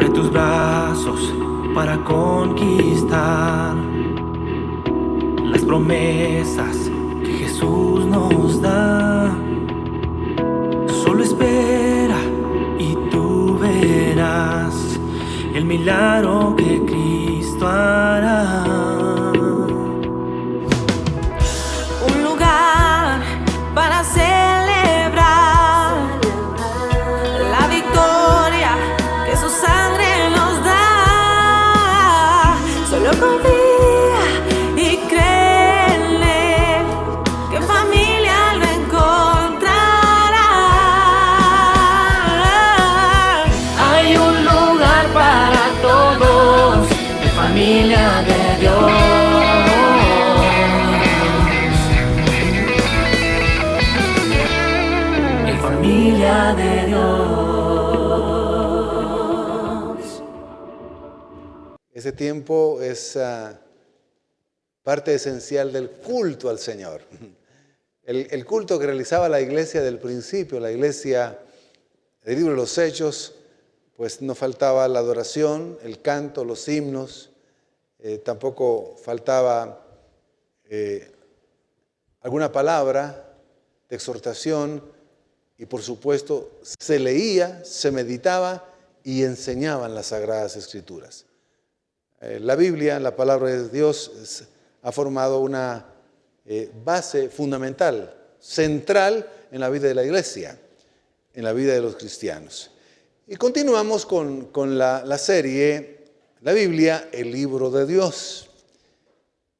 Abre tus brazos para conquistar las promesas que Jesús nos da. Solo espera y tú verás el milagro que Cristo hará. Un lugar para celebrar la victoria que su sangre nos da. Solo confía y cree en Él, que en familia lo encontrará. Hay un lugar para todos, en familia de Dios. Familia de Dios. Ese tiempo es parte esencial del culto al Señor. El culto que realizaba la iglesia del principio, la iglesia del libro de los Hechos, pues no faltaba la adoración, el canto, los himnos, tampoco faltaba alguna palabra de exhortación. Y por supuesto, se leía, se meditaba y enseñaban las Sagradas Escrituras. La Biblia, la palabra de Dios, ha formado una base fundamental, central en la vida de la iglesia, en la vida de los cristianos. Y continuamos con la serie, la Biblia, el libro de Dios.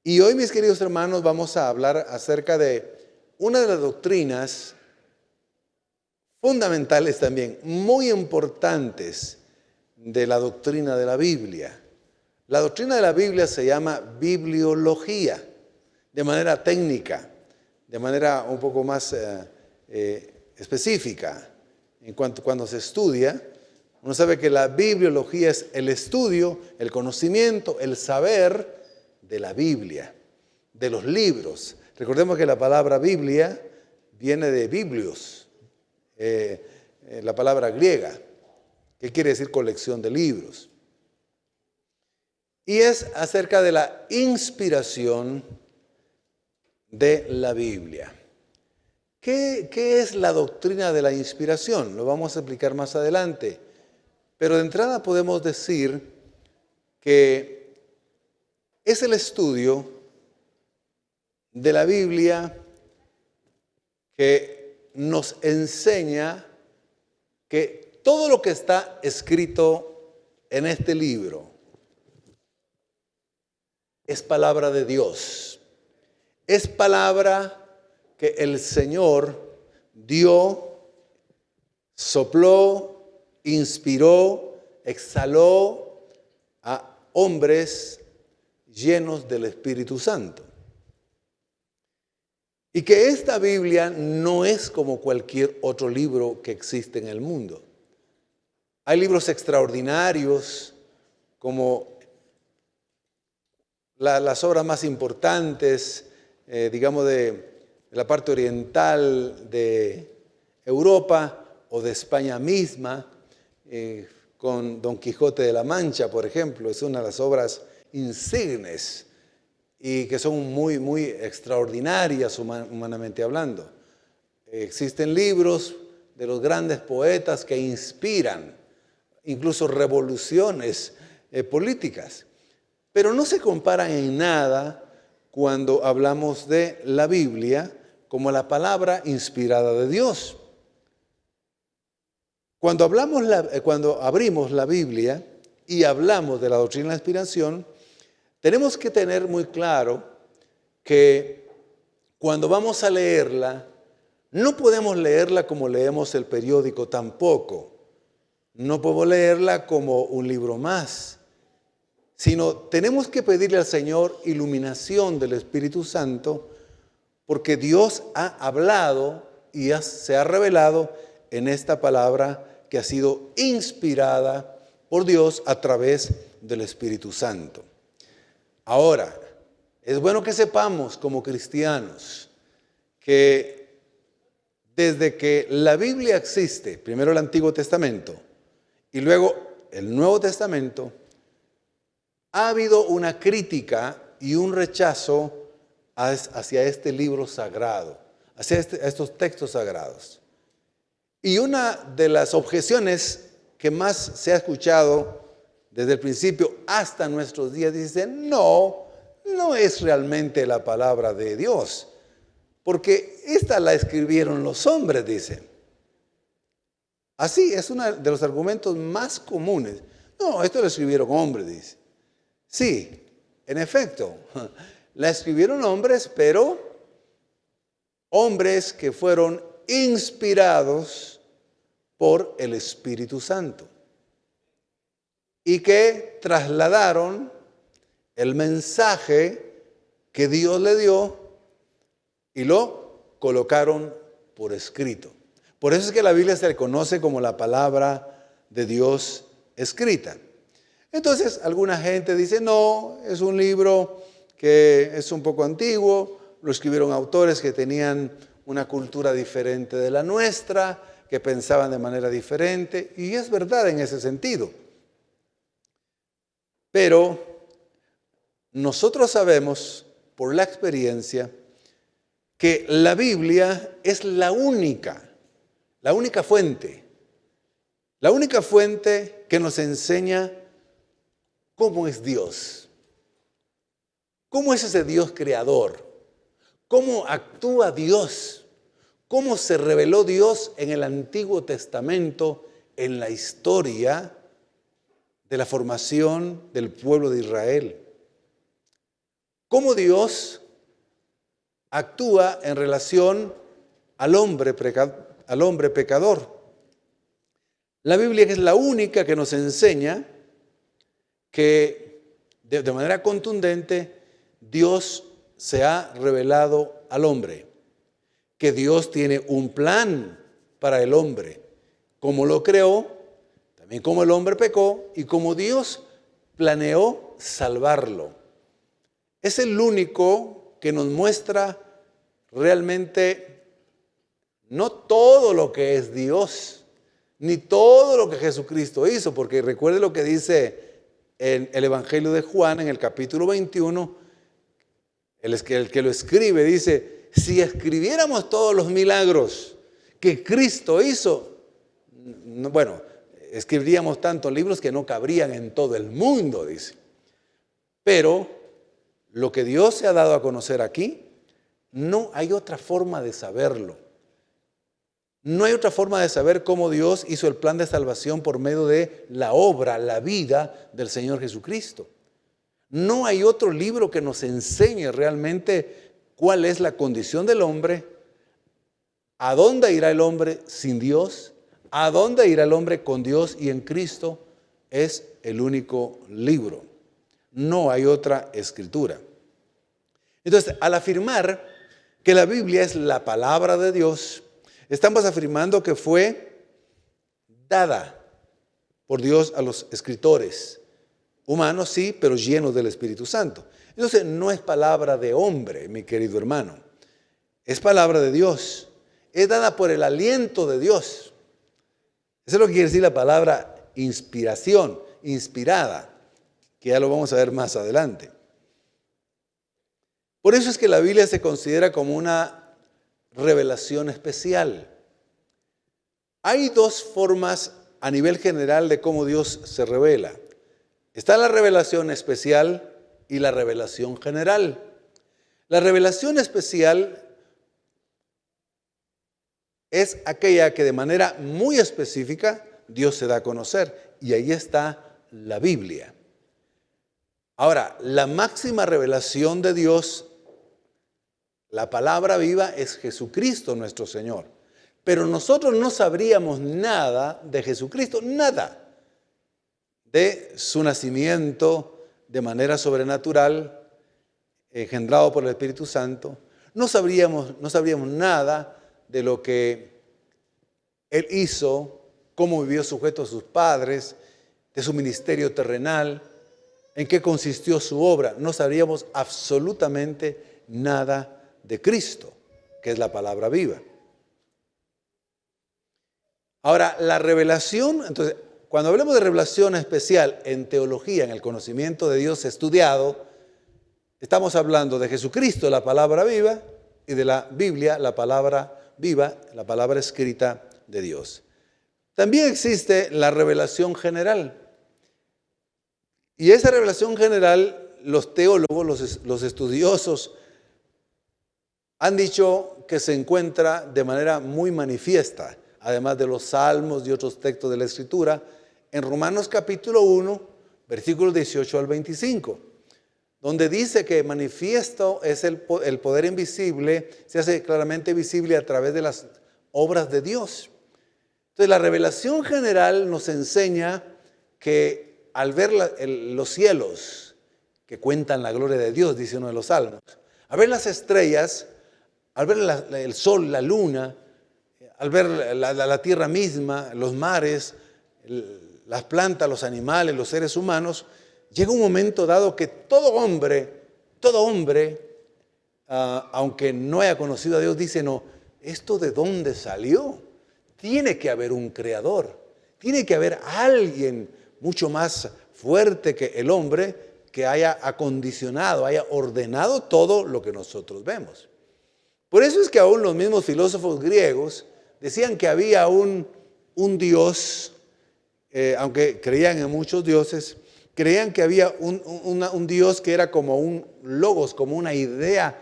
Y hoy, mis queridos hermanos, vamos a hablar acerca de una de las doctrinas fundamentales también, muy importantes de la doctrina de la Biblia. La doctrina de la Biblia se llama bibliología, de manera técnica, de manera un poco más específica. En cuanto cuando se estudia, uno sabe que la bibliología es el estudio, el conocimiento, el saber de la Biblia, de los libros. Recordemos que la palabra Biblia viene de biblios, la palabra griega, que quiere decir colección de libros. Y es acerca de la inspiración de la Biblia. ¿Qué es la doctrina de la inspiración? Lo vamos a explicar más adelante. Pero de entrada podemos decir que es el estudio de la Biblia que nos enseña que todo lo que está escrito en este libro es palabra de Dios. Es palabra que el Señor dio, sopló, inspiró, exhaló a hombres llenos del Espíritu Santo. Y que esta Biblia no es como cualquier otro libro que existe en el mundo. Hay libros extraordinarios, como las obras más importantes, digamos, de la parte oriental de Europa o de España misma, con Don Quijote de la Mancha, por ejemplo. Es una de las obras insignes y que son muy, muy extraordinarias humanamente hablando. Existen libros de los grandes poetas que inspiran incluso revoluciones políticas, pero no se comparan en nada cuando hablamos de la Biblia como la palabra inspirada de Dios. Cuando abrimos la Biblia y hablamos de la doctrina de la inspiración, tenemos que tener muy claro que cuando vamos a leerla, no podemos leerla como leemos el periódico tampoco. No podemos leerla como un libro más, sino tenemos que pedirle al Señor iluminación del Espíritu Santo, porque Dios ha hablado y se ha revelado en esta palabra que ha sido inspirada por Dios a través del Espíritu Santo. Ahora, es bueno que sepamos como cristianos que desde que la Biblia existe, primero el Antiguo Testamento y luego el Nuevo Testamento, ha habido una crítica y un rechazo hacia este libro sagrado, hacia estos textos sagrados. Y una de las objeciones que más se ha escuchado desde el principio hasta nuestros días dice, no es realmente la palabra de Dios, porque esta la escribieron los hombres, dice. Así es uno de los argumentos más comunes. No, esto lo escribieron hombres, dice. Sí, en efecto, la escribieron hombres, pero hombres que fueron inspirados por el Espíritu Santo y que trasladaron el mensaje que Dios le dio y lo colocaron por escrito. Por eso es que la Biblia se le conoce como la palabra de Dios escrita. Entonces, alguna gente dice, no, es un libro que es un poco antiguo, lo escribieron autores que tenían una cultura diferente de la nuestra, que pensaban de manera diferente, y es verdad en ese sentido. Pero nosotros sabemos, por la experiencia, que la Biblia es la única fuente que nos enseña cómo es Dios, cómo es ese Dios creador, cómo actúa Dios, cómo se reveló Dios en el Antiguo Testamento, en la historia de la formación del pueblo de Israel. Cómo Dios actúa en relación al hombre pecador. La Biblia es la única que nos enseña que de manera contundente Dios se ha revelado al hombre, que Dios tiene un plan para el hombre, cómo lo creó, también cómo el hombre pecó y cómo Dios planeó salvarlo. Es el único que nos muestra realmente no todo lo que es Dios, ni todo lo que Jesucristo hizo, porque recuerde lo que dice en el Evangelio de Juan, en el capítulo 21, el que lo escribe dice, si escribiéramos todos los milagros que Cristo hizo, bueno, escribiríamos tantos libros que no cabrían en todo el mundo, dice. Pero lo que Dios se ha dado a conocer aquí, no hay otra forma de saberlo. No hay otra forma de saber cómo Dios hizo el plan de salvación por medio de la obra, la vida del Señor Jesucristo. No hay otro libro que nos enseñe realmente cuál es la condición del hombre, a dónde irá el hombre sin Dios, a dónde irá el hombre con Dios y en Cristo. Es el único libro. No hay otra escritura. Entonces, al afirmar que la Biblia es la palabra de Dios, estamos afirmando que fue dada por Dios a los escritores. Humanos sí, pero llenos del Espíritu Santo. Entonces no es palabra de hombre, mi querido hermano. Es palabra de Dios. Es dada por el aliento de Dios. Eso es lo que quiere decir la palabra inspiración, inspirada, que ya lo vamos a ver más adelante. Por eso es que la Biblia se considera como una revelación especial. Hay dos formas a nivel general de cómo Dios se revela. Está la revelación especial y la revelación general. La revelación especial es aquella que de manera muy específica Dios se da a conocer, y ahí está la Biblia. Ahora, la máxima revelación de Dios, la palabra viva, es Jesucristo nuestro Señor. Pero nosotros no sabríamos nada de Jesucristo, nada. De su nacimiento de manera sobrenatural, engendrado por el Espíritu Santo. No sabríamos nada de lo que Él hizo, cómo vivió sujeto a sus padres, de su ministerio terrenal, en qué consistió su obra. No sabríamos absolutamente nada de Cristo, que es la palabra viva. Ahora, la revelación, entonces, cuando hablemos de revelación especial en teología, en el conocimiento de Dios estudiado, estamos hablando de Jesucristo, la palabra viva, y de la Biblia, la palabra viva, la palabra escrita de Dios. También existe la revelación general. Y esa revelación general, los teólogos, los estudiosos, han dicho que se encuentra de manera muy manifiesta, además de los salmos y otros textos de la Escritura, en Romanos capítulo 1, versículos 18 al 25, donde dice que manifiesto es el poder invisible, se hace claramente visible a través de las obras de Dios. Entonces la revelación general nos enseña que al ver los cielos que cuentan la gloria de Dios, dice uno de los salmos, al ver las estrellas, al ver el sol, la luna, al ver la tierra misma, los mares, las plantas, los animales, los seres humanos, llega un momento dado que todo hombre, aunque no haya conocido a Dios, dice, no, ¿esto de dónde salió? Tiene que haber un creador, tiene que haber alguien mucho más fuerte que el hombre que haya acondicionado, haya ordenado todo lo que nosotros vemos. Por eso es que aún los mismos filósofos griegos decían que había un Dios, aunque creían en muchos dioses, creían que había un Dios que era como un logos, como una idea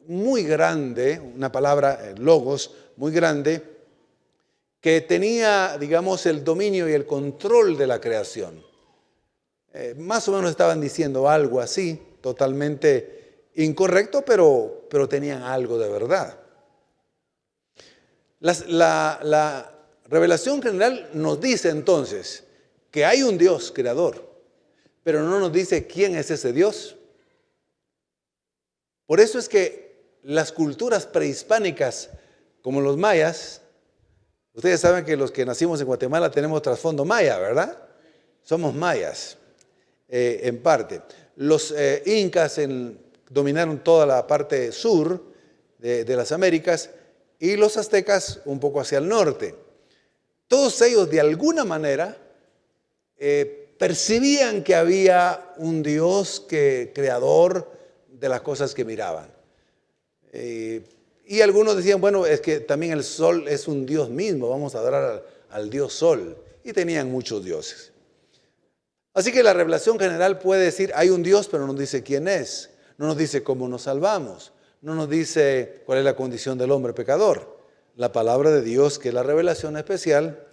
muy grande, una palabra logos muy grande, que tenía, digamos, el dominio y el control de la creación. Más o menos estaban diciendo algo así, totalmente incorrecto, pero tenían algo de verdad. La revelación general nos dice entonces que hay un Dios creador, pero no nos dice quién es ese Dios. Por eso es que las culturas prehispánicas, como los mayas, ustedes saben que los que nacimos en Guatemala tenemos trasfondo maya, ¿verdad? Somos mayas, en parte. Los incas dominaron toda la parte sur de las Américas y los aztecas un poco hacia el norte. Todos ellos de alguna manera percibían que había un Dios creador de las cosas que miraban. Y algunos decían, bueno, es que también el sol es un Dios mismo, vamos a adorar al Dios Sol. Y tenían muchos dioses. Así que la revelación general puede decir, hay un Dios, pero no nos dice quién es. No nos dice cómo nos salvamos. No nos dice cuál es la condición del hombre pecador. La palabra de Dios, que es la revelación especial,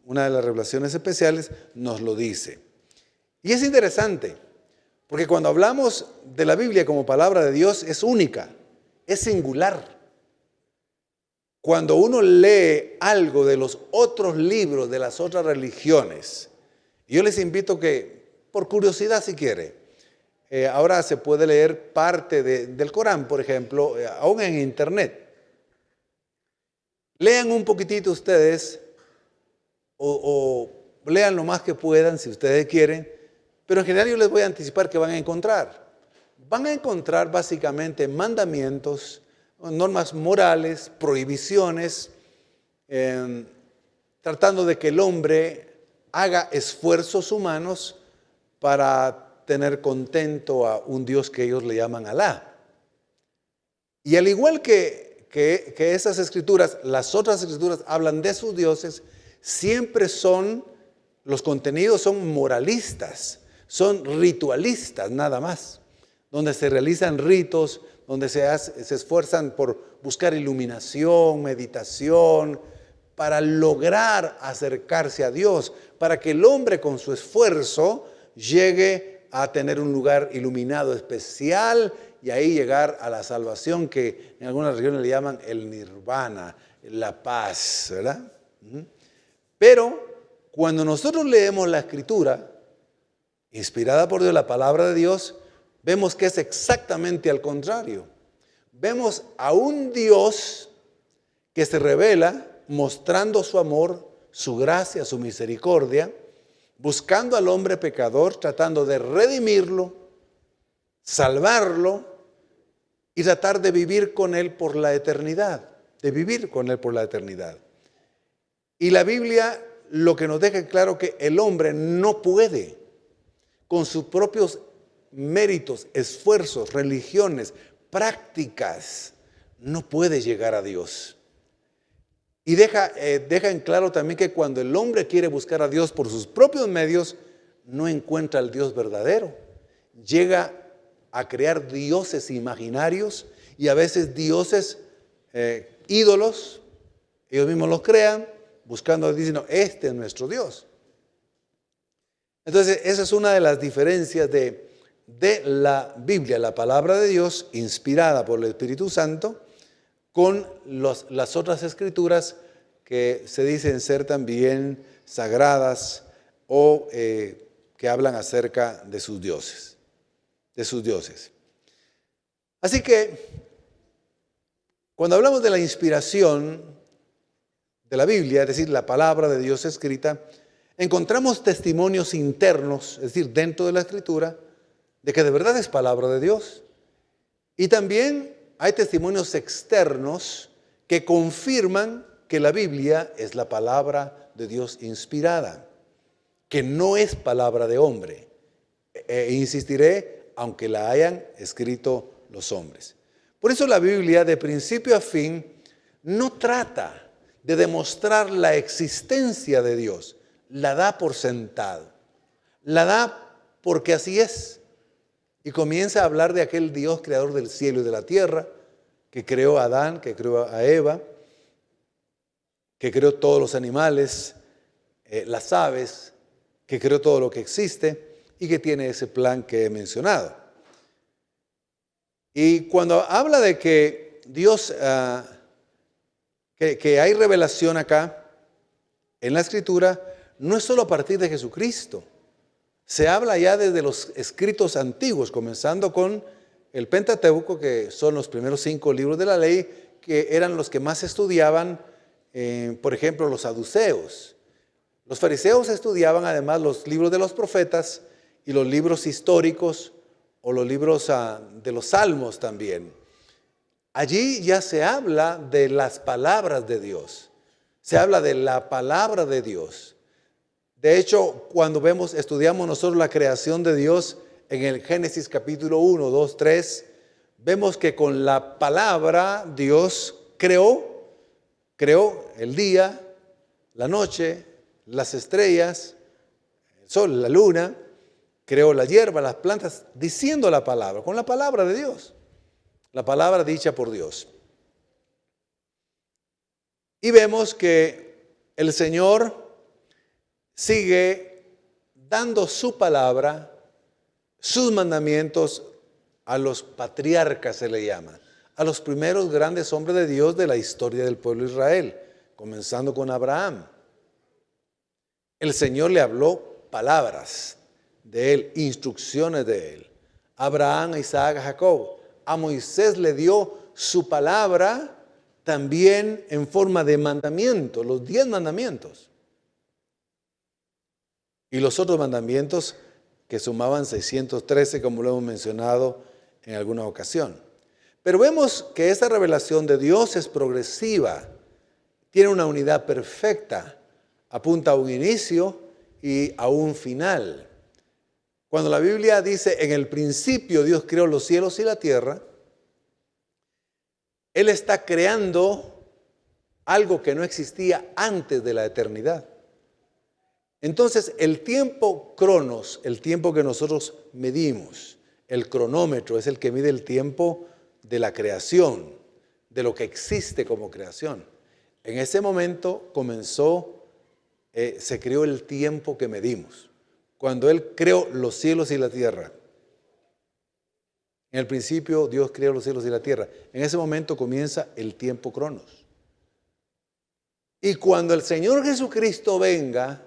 una de las revelaciones especiales, nos lo dice. Y es interesante, porque cuando hablamos de la Biblia como palabra de Dios, es única, es singular. Cuando uno lee algo de los otros libros, de las otras religiones, yo les invito que, por curiosidad si quiere, ahora se puede leer parte del Corán, por ejemplo, aún en internet. Lean un poquitito ustedes, o lean lo más que puedan si ustedes quieren, pero en general yo les voy a anticipar que van a encontrar. Van a encontrar básicamente mandamientos, normas morales, prohibiciones, tratando de que el hombre haga esfuerzos humanos para tener contento a un Dios que ellos le llaman Alá. Y al igual que esas escrituras, las otras escrituras hablan de sus dioses, siempre los contenidos son moralistas, son ritualistas nada más, donde se realizan ritos, donde se esfuerzan por buscar iluminación, meditación, para lograr acercarse a Dios, para que el hombre con su esfuerzo llegue a tener un lugar iluminado especial y ahí llegar a la salvación que en algunas regiones le llaman el nirvana, la paz, ¿verdad? Pero cuando nosotros leemos la Escritura, inspirada por Dios, la palabra de Dios, vemos que es exactamente al contrario. Vemos a un Dios que se revela mostrando su amor, su gracia, su misericordia, buscando al hombre pecador, tratando de redimirlo, salvarlo y tratar de vivir con él por la eternidad, Y la Biblia lo que nos deja claro que el hombre no puede, con sus propios méritos, esfuerzos, religiones, prácticas, no puede llegar a Dios. Y deja en claro también que cuando el hombre quiere buscar a Dios por sus propios medios, no encuentra al Dios verdadero. Llega a crear dioses imaginarios y a veces dioses ídolos. Ellos mismos los crean, buscando, diciendo, este es nuestro Dios. Entonces, esa es una de las diferencias de la Biblia, la palabra de Dios, inspirada por el Espíritu Santo, con las otras escrituras que se dicen ser también sagradas o que hablan acerca de sus dioses. Así que, cuando hablamos de la inspiración de la Biblia, es decir, la palabra de Dios escrita, encontramos testimonios internos, es decir, dentro de la Escritura, de que de verdad es palabra de Dios. Y también hay testimonios externos que confirman que la Biblia es la palabra de Dios inspirada, que no es palabra de hombre. Insistiré, aunque la hayan escrito los hombres. Por eso la Biblia, de principio a fin, no trata de demostrar la existencia de Dios. La da por sentado. La da porque así es. Y comienza a hablar de aquel Dios creador del cielo y de la tierra, que creó a Adán, que creó a Eva, que creó todos los animales, las aves, que creó todo lo que existe y que tiene ese plan que he mencionado. Y cuando habla de que Dios, que hay revelación acá en la Escritura, no es solo a partir de Jesucristo. Se habla ya desde los escritos antiguos, comenzando con el Pentateuco, que son los primeros 5 libros de la ley, que eran los que más estudiaban, por ejemplo, los saduceos. Los fariseos estudiaban además los libros de los profetas y los libros históricos o los libros de los salmos también. Allí ya se habla de las palabras de Dios. Se habla de la palabra de Dios. De hecho, cuando estudiamos nosotros la creación de Dios en el Génesis capítulo 1, 2, 3, vemos que con la palabra Dios creó el día, la noche, las estrellas, el sol, la luna, creó la hierba, las plantas, diciendo la palabra, con la palabra de Dios, la palabra dicha por Dios. Y vemos que el Señor sigue dando su palabra, sus mandamientos a los patriarcas, se le llama, a los primeros grandes hombres de Dios de la historia del pueblo de Israel, comenzando con Abraham. El Señor le habló palabras de él, instrucciones de él. A Abraham, a Isaac, a Jacob. A Moisés le dio su palabra también en forma de mandamientos, los 10 mandamientos. Y los otros mandamientos que sumaban 613, como lo hemos mencionado en alguna ocasión. Pero vemos que esta revelación de Dios es progresiva, tiene una unidad perfecta, apunta a un inicio y a un final. Cuando la Biblia dice, en el principio Dios creó los cielos y la tierra, Él está creando algo que no existía antes de la eternidad. Entonces, el tiempo cronos, el tiempo que nosotros medimos, el cronómetro es el que mide el tiempo de la creación, de lo que existe como creación. En ese momento se creó el tiempo que medimos, cuando Él creó los cielos y la tierra. En el principio Dios creó los cielos y la tierra. En ese momento comienza el tiempo cronos. Y cuando el Señor Jesucristo venga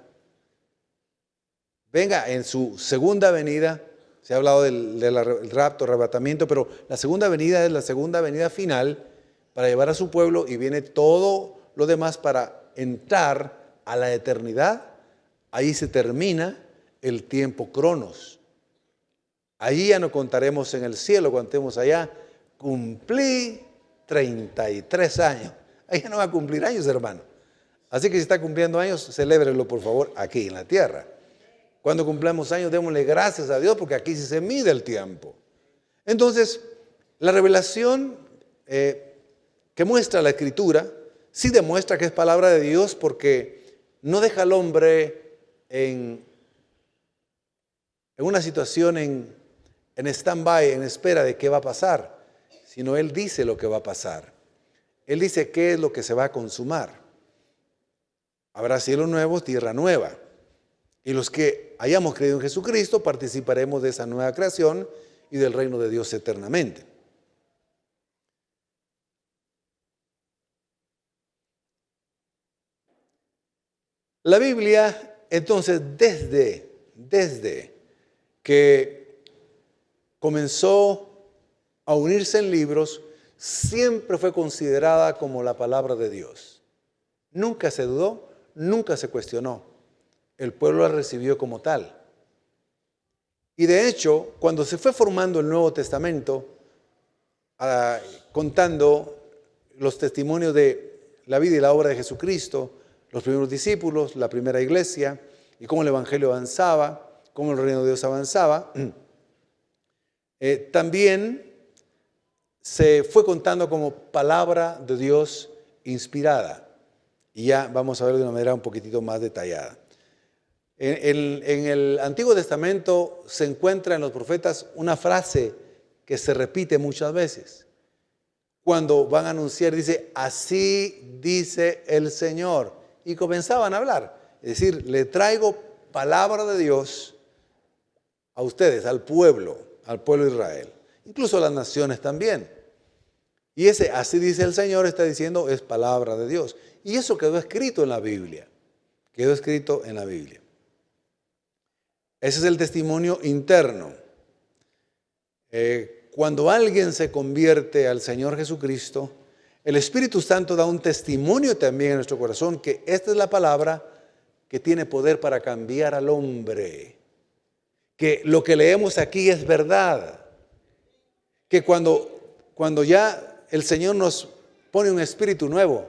en su segunda venida, se ha hablado del rapto, arrebatamiento, pero la segunda venida es la segunda venida final para llevar a su pueblo y viene todo lo demás para entrar a la eternidad. Ahí se termina el tiempo cronos. Allí ya no contaremos en el cielo, cuando estemos allá, cumplí 33 años. Ahí ya no va a cumplir años, hermano. Así que si está cumpliendo años, celébrelo por favor aquí en la tierra. Cuando cumplamos años, démosle gracias a Dios porque aquí sí se mide el tiempo. Entonces, la revelación que muestra la Escritura sí demuestra que es palabra de Dios porque no deja al hombre en una situación en stand-by, en espera de qué va a pasar, sino Él dice lo que va a pasar. Él dice qué es lo que se va a consumar. Habrá cielo nuevo, tierra nueva. Y los que hayamos creído en Jesucristo participaremos de esa nueva creación y del reino de Dios eternamente. La Biblia, entonces, desde que comenzó a unirse en libros, siempre fue considerada como la palabra de Dios. Nunca se dudó, nunca se cuestionó. El pueblo la recibió como tal. Y de hecho, cuando se fue formando el Nuevo Testamento, contando los testimonios de la vida y la obra de Jesucristo, los primeros discípulos, la primera iglesia, y cómo el Evangelio avanzaba, cómo el reino de Dios avanzaba, también se fue contando como palabra de Dios inspirada. Y ya vamos a ver de una manera un poquitito más detallada. En el Antiguo Testamento se encuentra en los profetas una frase que se repite muchas veces. Cuando van a anunciar, dice, así dice el Señor. Y comenzaban a hablar. Es decir, le traigo palabra de Dios a ustedes, al pueblo de Israel. Incluso a las naciones también. Y ese así dice el Señor está diciendo es palabra de Dios. Y eso quedó escrito en la Biblia. Quedó escrito en la Biblia. Ese es el testimonio interno. Cuando alguien se convierte al Señor Jesucristo, el Espíritu Santo da un testimonio también en nuestro corazón que esta es la palabra que tiene poder para cambiar al hombre. Que lo que leemos aquí es verdad. Que cuando ya el Señor nos pone un espíritu nuevo,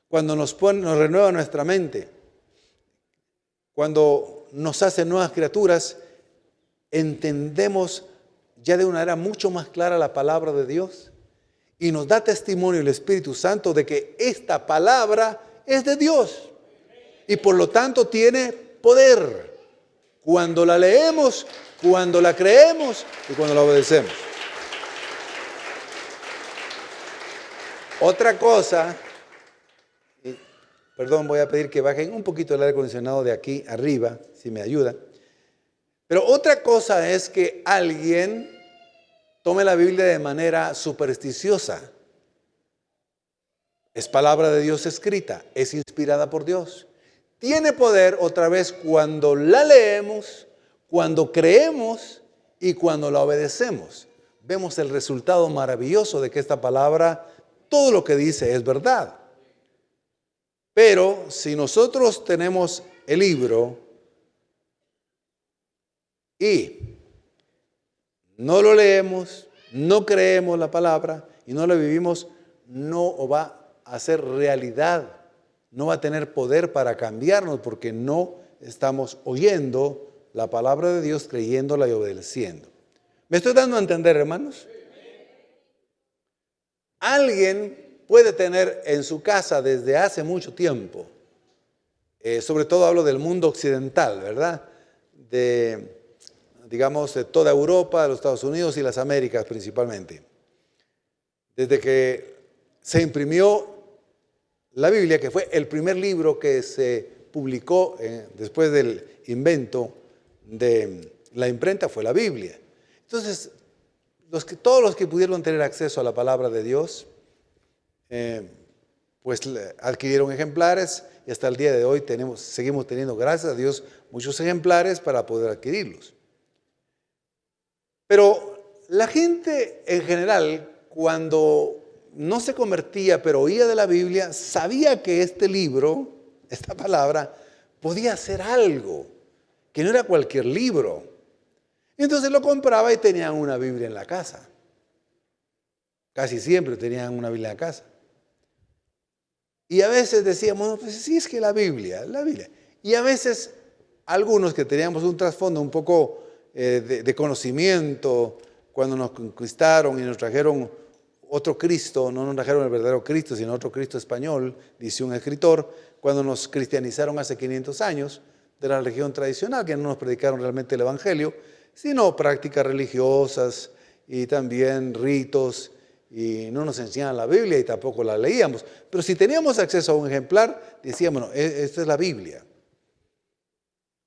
cuando nos renueva nuestra mente, cuando nos hace nuevas criaturas, entendemos ya de una manera mucho más clara la palabra de Dios y nos da testimonio el Espíritu Santo de que esta palabra es de Dios y por lo tanto tiene poder cuando la leemos, cuando la creemos y cuando la obedecemos. Otra cosa, perdón, voy a pedir que bajen un poquito el aire acondicionado de aquí arriba, si me ayuda. Pero otra cosa es que alguien tome la Biblia de manera supersticiosa. Es palabra de Dios escrita, es inspirada por Dios. Tiene poder otra vez cuando la leemos, cuando creemos y cuando la obedecemos. Vemos el resultado maravilloso de que esta palabra, todo lo que dice es verdad. Pero si nosotros tenemos el libro y no lo leemos, no creemos la palabra y no la vivimos, no va a ser realidad, no va a tener poder para cambiarnos porque no estamos oyendo la palabra de Dios, creyéndola y obedeciendo. ¿Me estoy dando a entender, hermanos? Alguien puede tener en su casa desde hace mucho tiempo, sobre todo hablo del mundo occidental, ¿verdad? Digamos, de toda Europa, de los Estados Unidos y las Américas principalmente. Desde que se imprimió la Biblia, que fue el primer libro que se publicó después del invento de la imprenta, fue la Biblia. Entonces, todos los que pudieron tener acceso a la palabra de Dios, pues adquirieron ejemplares y hasta el día de hoy seguimos teniendo, gracias a Dios, muchos ejemplares para poder adquirirlos. Pero la gente en general, cuando no se convertía, pero oía de la Biblia, sabía que este libro, esta palabra, podía hacer algo, que no era cualquier libro. Entonces lo compraba y tenían una Biblia en la casa. Casi siempre tenían una Biblia en la casa. Y a veces decíamos, no, pues sí, es que la Biblia. Y a veces algunos que teníamos un trasfondo un poco de conocimiento, cuando nos conquistaron y nos trajeron otro Cristo, no nos trajeron el verdadero Cristo, sino otro Cristo español, dice un escritor, cuando nos cristianizaron hace 500 años de la religión tradicional, que no nos predicaron realmente el Evangelio, sino prácticas religiosas y también ritos, y no nos enseñaban la Biblia y tampoco la leíamos. Pero si teníamos acceso a un ejemplar, decíamos, no, esta es la Biblia.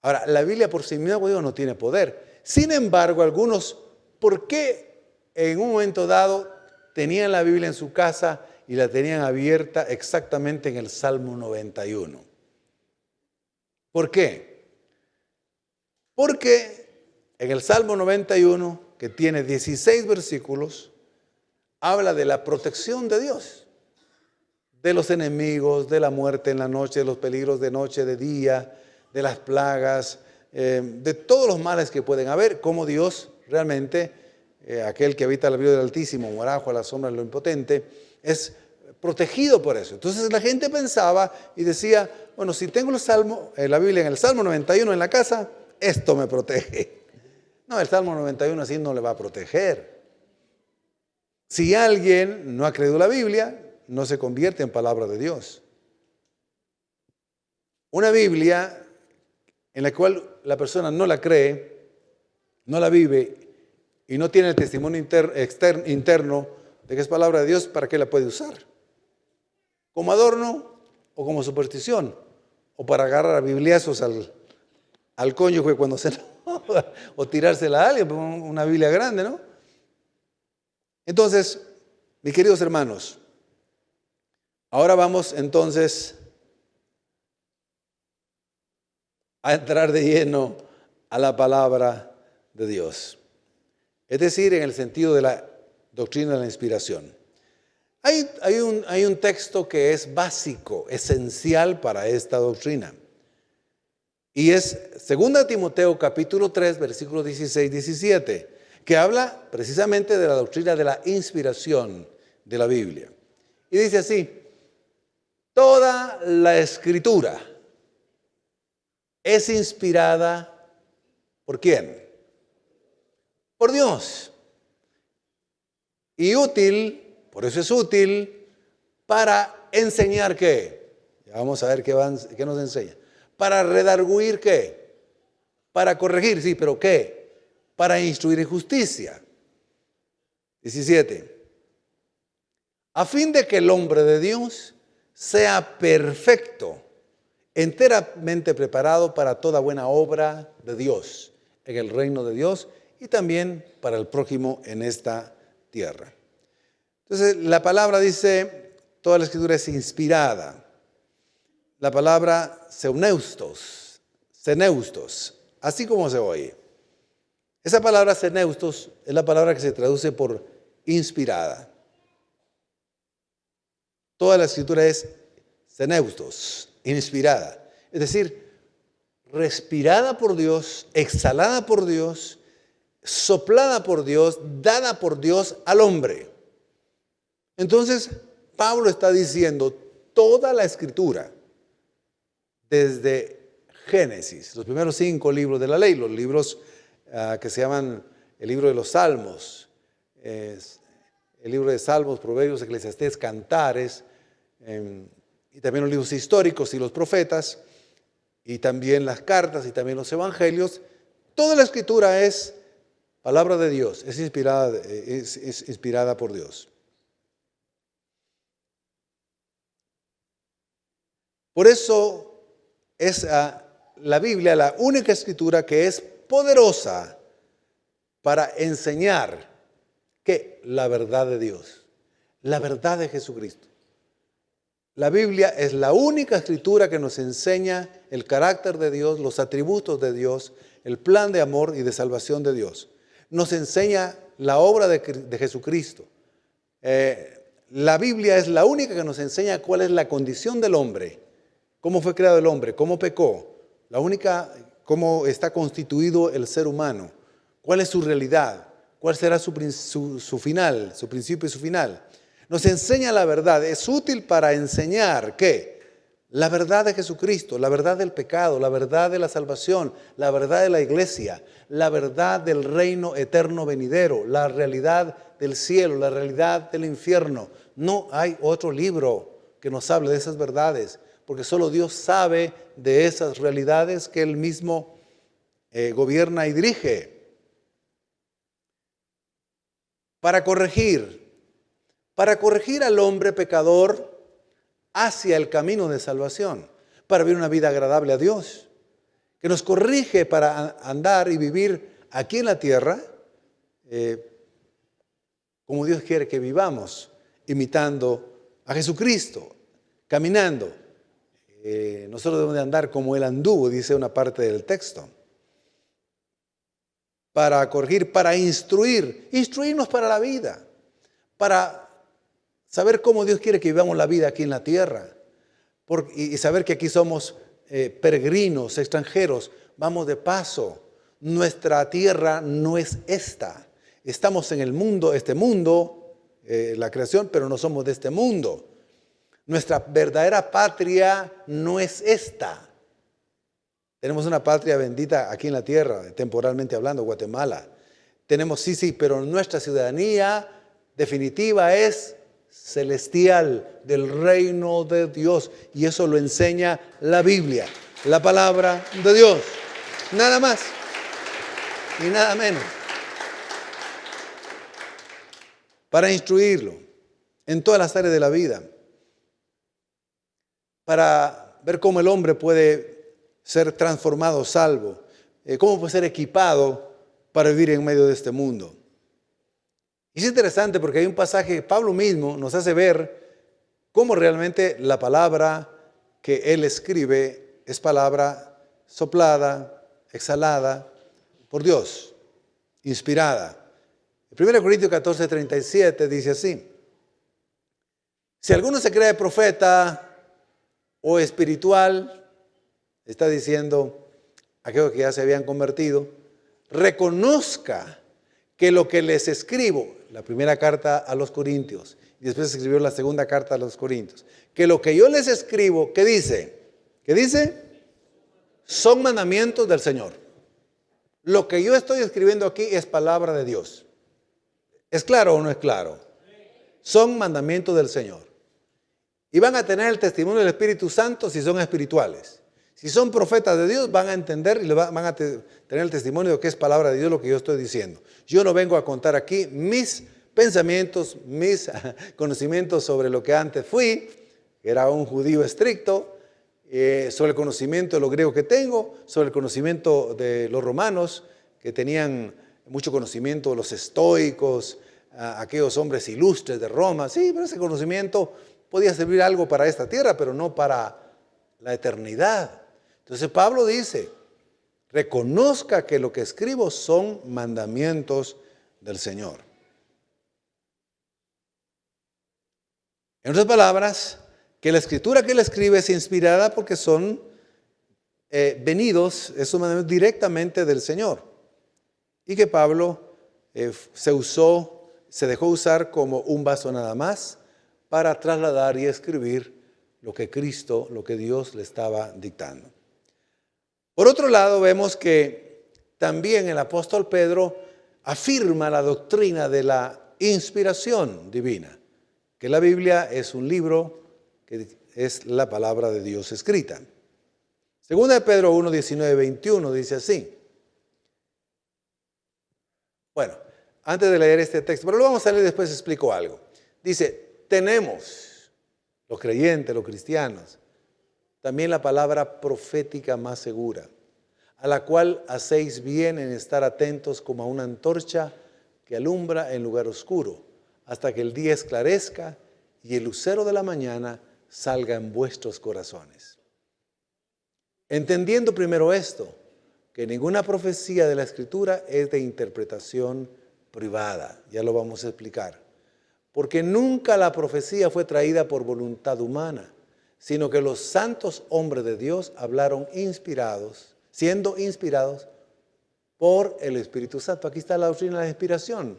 Ahora, la Biblia por sí misma, digo, no tiene poder. Sin embargo, algunos, ¿por qué en un momento dado tenían la Biblia en su casa y la tenían abierta exactamente en el Salmo 91? ¿Por qué? Porque en el Salmo 91, que tiene 16 versículos, habla de la protección de Dios, de los enemigos, de la muerte en la noche, de los peligros de noche, de día, de las plagas, de todos los males que pueden haber, como Dios realmente, aquel que habita el abrigo del Altísimo, morará bajo la sombra de lo impotente, es protegido por eso. Entonces la gente pensaba y decía, bueno, si tengo la Biblia en el Salmo 91 en la casa, esto me protege. No, el Salmo 91 así no le va a proteger. Si alguien no ha creído la Biblia, no se convierte en palabra de Dios. Una Biblia en la cual la persona no la cree, no la vive y no tiene el testimonio interno de que es palabra de Dios, ¿para qué la puede usar? ¿Como adorno o como superstición? ¿O para agarrar a bibliazos al cónyuge cuando se enoja? ¿O tirársela a alguien? Una Biblia grande, ¿no? Entonces, mis queridos hermanos, ahora vamos entonces a entrar de lleno a la palabra de Dios. Es decir, en el sentido de la doctrina de la inspiración. Hay un texto que es básico, esencial para esta doctrina. Y es 2 Timoteo capítulo 3, versículos 16-17, que habla precisamente de la doctrina de la inspiración de la Biblia. Y dice así, toda la Escritura es inspirada ¿por quién? Por Dios. Y útil, por eso es útil, para enseñar ¿qué? Ya vamos a ver qué nos enseña. Para redarguir ¿qué? Para corregir, sí, pero ¿qué? Para instruir en justicia. 17. A fin de que el hombre de Dios sea perfecto, enteramente preparado para toda buena obra de Dios, en el reino de Dios y también para el prójimo en esta tierra. Entonces, la palabra dice, toda la Escritura es inspirada. La palabra seneustos, así como se oye. Esa palabra seneustos es la palabra que se traduce por inspirada. Toda la Escritura es seneustos, inspirada. Es decir, respirada por Dios, exhalada por Dios, soplada por Dios, dada por Dios al hombre. Entonces, Pablo está diciendo, toda la Escritura, desde Génesis, los primeros 5 libros de la ley, los libros que se llaman el libro de los Salmos, el libro de Salmos, Proverbios, Eclesiastés, Cantares, y también los libros históricos y los profetas, y también las cartas y también los evangelios. Toda la Escritura es palabra de Dios, es inspirada por Dios. Por eso es la Biblia la única Escritura que es poderosa para enseñar que la verdad de Dios, la verdad de Jesucristo. La Biblia es la única Escritura que nos enseña el carácter de Dios, los atributos de Dios, el plan de amor y de salvación de Dios. Nos enseña la obra de Jesucristo. La Biblia es la única que nos enseña cuál es la condición del hombre, cómo fue creado el hombre, cómo pecó, la única, cómo está constituido el ser humano, cuál es su realidad, cuál será su final, su principio y su final. Nos enseña la verdad. Es útil para enseñar ¿qué? La verdad de Jesucristo, la verdad del pecado, la verdad de la salvación, la verdad de la iglesia, la verdad del reino eterno venidero, la realidad del cielo, la realidad del infierno. No hay otro libro que nos hable de esas verdades, porque solo Dios sabe de esas realidades que Él mismo gobierna y dirige. Para corregir al hombre pecador hacia el camino de salvación, para vivir una vida agradable a Dios, que nos corrige para andar y vivir aquí en la tierra como Dios quiere que vivamos, imitando a Jesucristo, caminando. Nosotros debemos de andar como Él anduvo, dice una parte del texto. Para corregir, para instruirnos para la vida, para saber cómo Dios quiere que vivamos la vida aquí en la tierra, y saber que aquí somos peregrinos, extranjeros, vamos de paso. Nuestra tierra no es esta. Estamos en el mundo, este mundo, la creación, pero no somos de este mundo. Nuestra verdadera patria no es esta. Tenemos una patria bendita aquí en la tierra, temporalmente hablando, Guatemala. Tenemos, sí, pero nuestra ciudadanía definitiva es celestial, del reino de Dios. Y eso lo enseña la Biblia, la palabra de Dios. Nada más y nada menos. Para instruirlo en todas las áreas de la vida. Para ver cómo el hombre puede ser transformado, salvo. Cómo puede ser equipado para vivir en medio de este mundo. Y es interesante porque hay un pasaje que Pablo mismo nos hace ver cómo realmente la palabra que él escribe es palabra soplada, exhalada por Dios, inspirada. 1 Corintios 14:37 dice así: si alguno se cree profeta o espiritual, está diciendo aquellos que ya se habían convertido, reconozca que lo que les escribo, la primera carta a los Corintios, y después escribió la segunda carta a los Corintios, que lo que yo les escribo, ¿qué dice? ¿Qué dice? Son mandamientos del Señor. Lo que yo estoy escribiendo aquí es palabra de Dios. ¿Es claro o no es claro? Son mandamientos del Señor. Y van a tener el testimonio del Espíritu Santo si son espirituales. Si son profetas de Dios, van a entender y van a tener el testimonio de que es palabra de Dios lo que yo estoy diciendo. Yo no vengo a contar aquí mis pensamientos, mis conocimientos sobre lo que antes fui, que era un judío estricto, sobre el conocimiento de lo griego que tengo, sobre el conocimiento de los romanos, que tenían mucho conocimiento de los estoicos, aquellos hombres ilustres de Roma. Sí, pero ese conocimiento podía servir algo para esta tierra, pero no para la eternidad. Entonces Pablo dice, reconozca que lo que escribo son mandamientos del Señor. En otras palabras, que la escritura que él escribe es inspirada porque son venidos, esos mandamientos directamente del Señor. Y que Pablo se dejó usar como un vaso nada más para trasladar y escribir lo que Cristo, lo que Dios le estaba dictando. Por otro lado, vemos que también el apóstol Pedro afirma la doctrina de la inspiración divina, que la Biblia es un libro que es la palabra de Dios escrita. Segunda de Pedro 1, 19, 21 dice así. Bueno, antes de leer este texto, pero lo vamos a leer después, explico algo. Dice, tenemos, los creyentes, los cristianos, también la palabra profética más segura, a la cual hacéis bien en estar atentos como a una antorcha que alumbra en lugar oscuro, hasta que el día esclarezca y el lucero de la mañana salga en vuestros corazones. Entendiendo primero esto, que ninguna profecía de la Escritura es de interpretación privada, ya lo vamos a explicar, porque nunca la profecía fue traída por voluntad humana, sino que los santos hombres de Dios hablaron siendo inspirados por el Espíritu Santo. Aquí está la doctrina de la inspiración.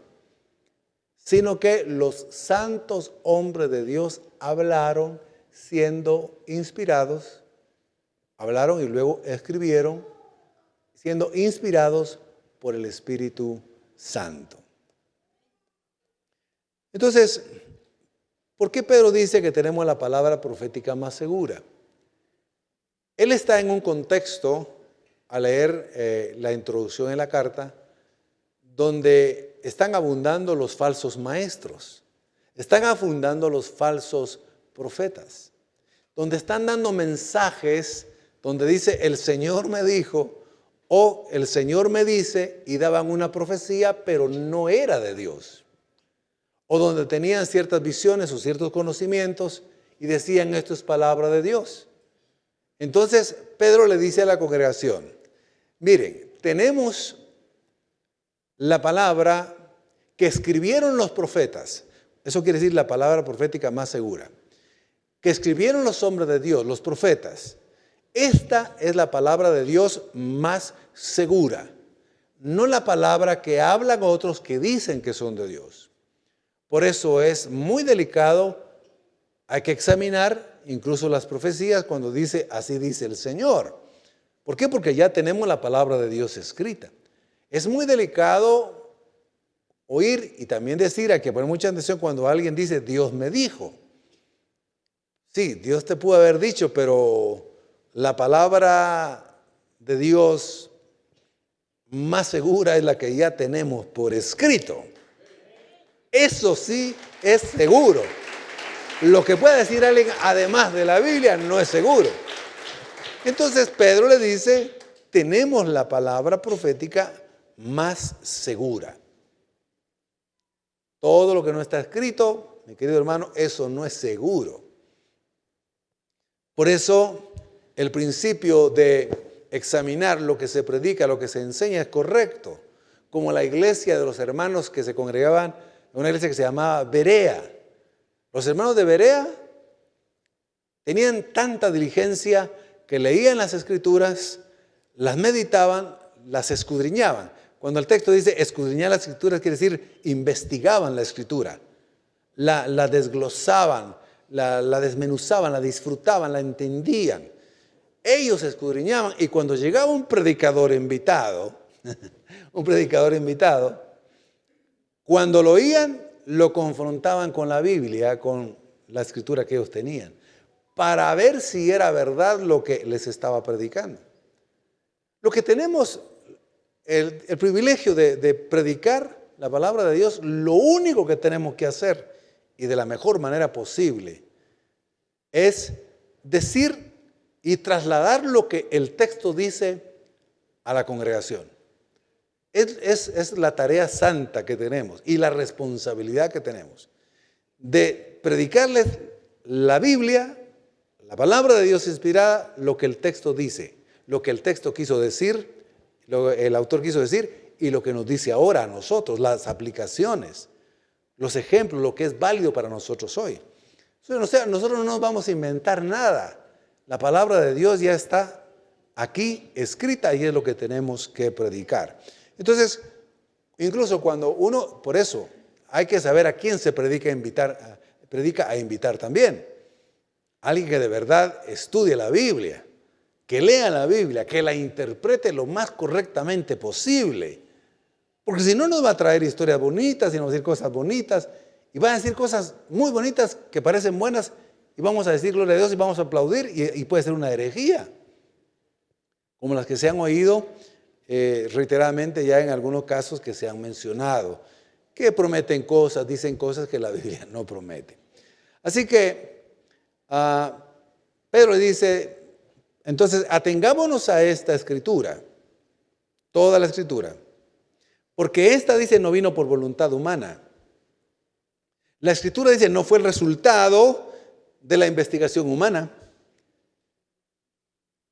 sino que los santos hombres de Dios hablaron siendo inspirados, hablaron y luego escribieron, siendo inspirados por el Espíritu Santo. Entonces, ¿por qué Pedro dice que tenemos la palabra profética más segura? Él está en un contexto, al leer la introducción en la carta, donde están abundando los falsos maestros, están abundando los falsos profetas, donde están dando mensajes donde dice el Señor me dijo o el Señor me dice, y daban una profecía pero no era de Dios, o donde tenían ciertas visiones o ciertos conocimientos y decían esto es palabra de Dios. Entonces Pedro le dice a la congregación, miren, tenemos la palabra que escribieron los profetas, eso quiere decir la palabra profética más segura, que escribieron los hombres de Dios, los profetas. Esta es la palabra de Dios más segura, no la palabra que hablan otros que dicen que son de Dios. Por eso es muy delicado, hay que examinar incluso las profecías cuando dice, así dice el Señor. ¿Por qué? Porque ya tenemos la palabra de Dios escrita. Es muy delicado oír y también decir, hay que poner mucha atención cuando alguien dice, Dios me dijo. Sí, Dios te pudo haber dicho, pero la palabra de Dios más segura es la que ya tenemos por escrito. Eso sí es seguro. Lo que pueda decir alguien además de la Biblia no es seguro. Entonces Pedro le dice, tenemos la palabra profética más segura. Todo lo que no está escrito, mi querido hermano, eso no es seguro. Por eso el principio de examinar lo que se predica, lo que se enseña es correcto. Como la iglesia de los hermanos que se congregaban en una iglesia que se llamaba Berea. Los hermanos de Berea tenían tanta diligencia que leían las escrituras, las meditaban, las escudriñaban. Cuando el texto dice escudriñar las escrituras, quiere decir investigaban la escritura, la desglosaban, la desmenuzaban, la disfrutaban, la entendían. Ellos escudriñaban y cuando llegaba un predicador invitado, cuando lo oían, lo confrontaban con la Biblia, con la escritura que ellos tenían, para ver si era verdad lo que les estaba predicando. Lo que tenemos el privilegio de predicar la palabra de Dios, lo único que tenemos que hacer, y de la mejor manera posible, es decir y trasladar lo que el texto dice a la congregación. Es la tarea santa que tenemos y la responsabilidad que tenemos de predicarles la Biblia, la palabra de Dios inspirada, lo que el texto dice, lo que el texto quiso decir, lo que el autor quiso decir y lo que nos dice ahora a nosotros, las aplicaciones, los ejemplos, lo que es válido para nosotros hoy. O sea, nosotros no nos vamos a inventar nada. La palabra de Dios ya está aquí escrita y es lo que tenemos que predicar. Entonces, incluso cuando uno, por eso, hay que saber a quién se predica a invitar también. Alguien que de verdad estudie la Biblia, que lea la Biblia, que la interprete lo más correctamente posible. Porque si no nos va a traer historias bonitas y nos va a decir cosas bonitas y va a decir cosas muy bonitas que parecen buenas y vamos a decir gloria a Dios y vamos a aplaudir y puede ser una herejía. Como las que se han oído reiteradamente ya en algunos casos que se han mencionado, que prometen cosas, dicen cosas que la Biblia no promete. Así que Pedro dice, entonces atengámonos a esta escritura, toda la escritura, porque esta dice no vino por voluntad humana. La escritura dice no fue el resultado de la investigación humana,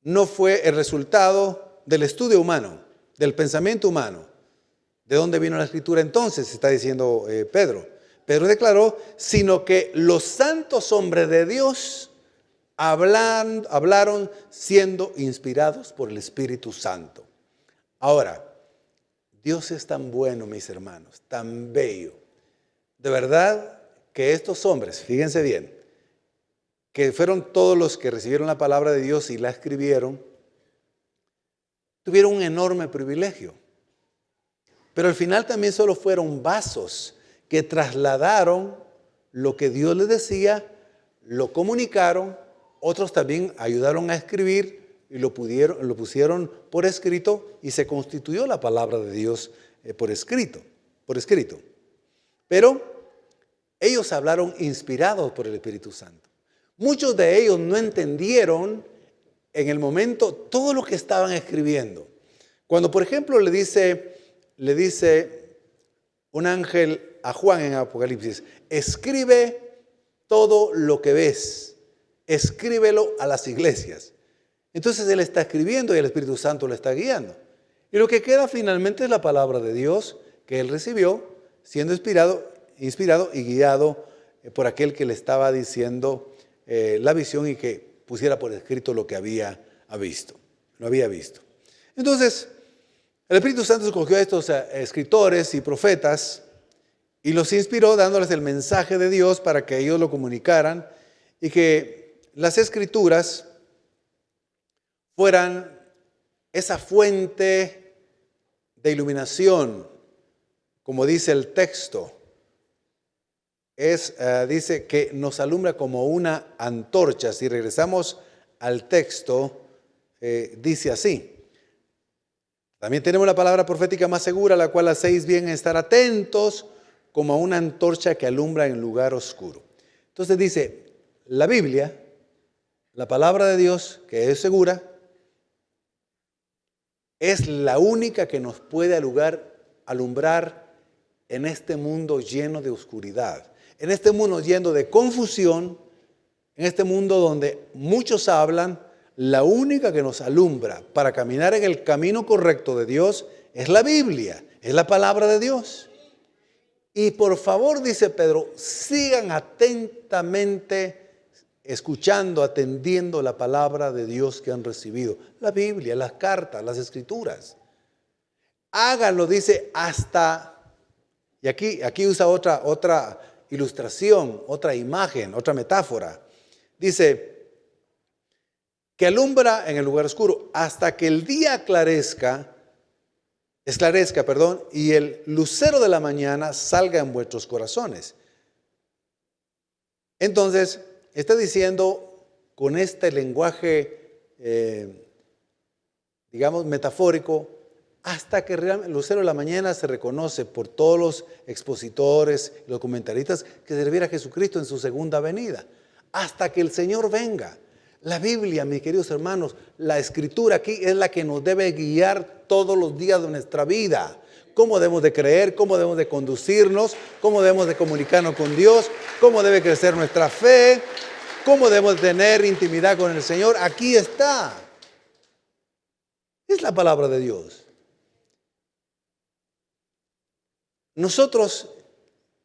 no fue el resultado del estudio humano, del pensamiento humano. ¿De dónde vino la escritura entonces? Está diciendo Pedro. Pedro declaró, sino que los santos hombres de Dios hablaron siendo inspirados por el Espíritu Santo. Ahora, Dios es tan bueno, mis hermanos, tan bello, de verdad que estos hombres, fíjense bien, que fueron todos los que recibieron la palabra de Dios y la escribieron, tuvieron un enorme privilegio. Pero al final también solo fueron vasos que trasladaron lo que Dios les decía, lo comunicaron, otros también ayudaron a escribir y lo pusieron por escrito y se constituyó la palabra de Dios por escrito. Pero ellos hablaron inspirados por el Espíritu Santo. Muchos de ellos no entendieron en el momento todo lo que estaban escribiendo. Cuando, por ejemplo, le dice un ángel a Juan en Apocalipsis, escribe todo lo que ves, escríbelo a las iglesias. Entonces él está escribiendo y el Espíritu Santo le está guiando. Y lo que queda finalmente es la palabra de Dios que él recibió, siendo inspirado y guiado por aquel que le estaba diciendo la visión y que pusiera por escrito lo que había visto. Entonces, el Espíritu Santo escogió a estos escritores y profetas y los inspiró dándoles el mensaje de Dios para que ellos lo comunicaran y que las Escrituras fueran esa fuente de iluminación, como dice el texto. Dice que nos alumbra como una antorcha. Si regresamos al texto, dice así. También tenemos la palabra profética más segura, la cual hacéis bien en estar atentos como a una antorcha que alumbra en lugar oscuro. Entonces dice, la Biblia, la palabra de Dios, que es segura, es la única que nos puede alumbrar en este mundo lleno de oscuridad, en este mundo lleno de confusión, en este mundo donde muchos hablan. La única que nos alumbra para caminar en el camino correcto de Dios es la Biblia, es la palabra de Dios. Y por favor, dice Pedro, sigan atentamente escuchando, atendiendo la palabra de Dios que han recibido. La Biblia, las cartas, las Escrituras. Háganlo, dice, hasta, y aquí usa otra ilustración, otra imagen, otra metáfora. Dice, que alumbra en el lugar oscuro, hasta que el día esclarezca, y el lucero de la mañana salga en vuestros corazones. Entonces, está diciendo con este lenguaje, digamos, metafórico, hasta que el lucero de la mañana se reconoce por todos los expositores, los comentaristas, que se refiere a Jesucristo en su segunda venida, hasta que el Señor venga. La Biblia, mis queridos hermanos, la Escritura aquí es la que nos debe guiar todos los días de nuestra vida. Cómo debemos de creer, cómo debemos de conducirnos, cómo debemos de comunicarnos con Dios, cómo debe crecer nuestra fe, cómo debemos tener intimidad con el Señor. Aquí está. Es la palabra de Dios. Nosotros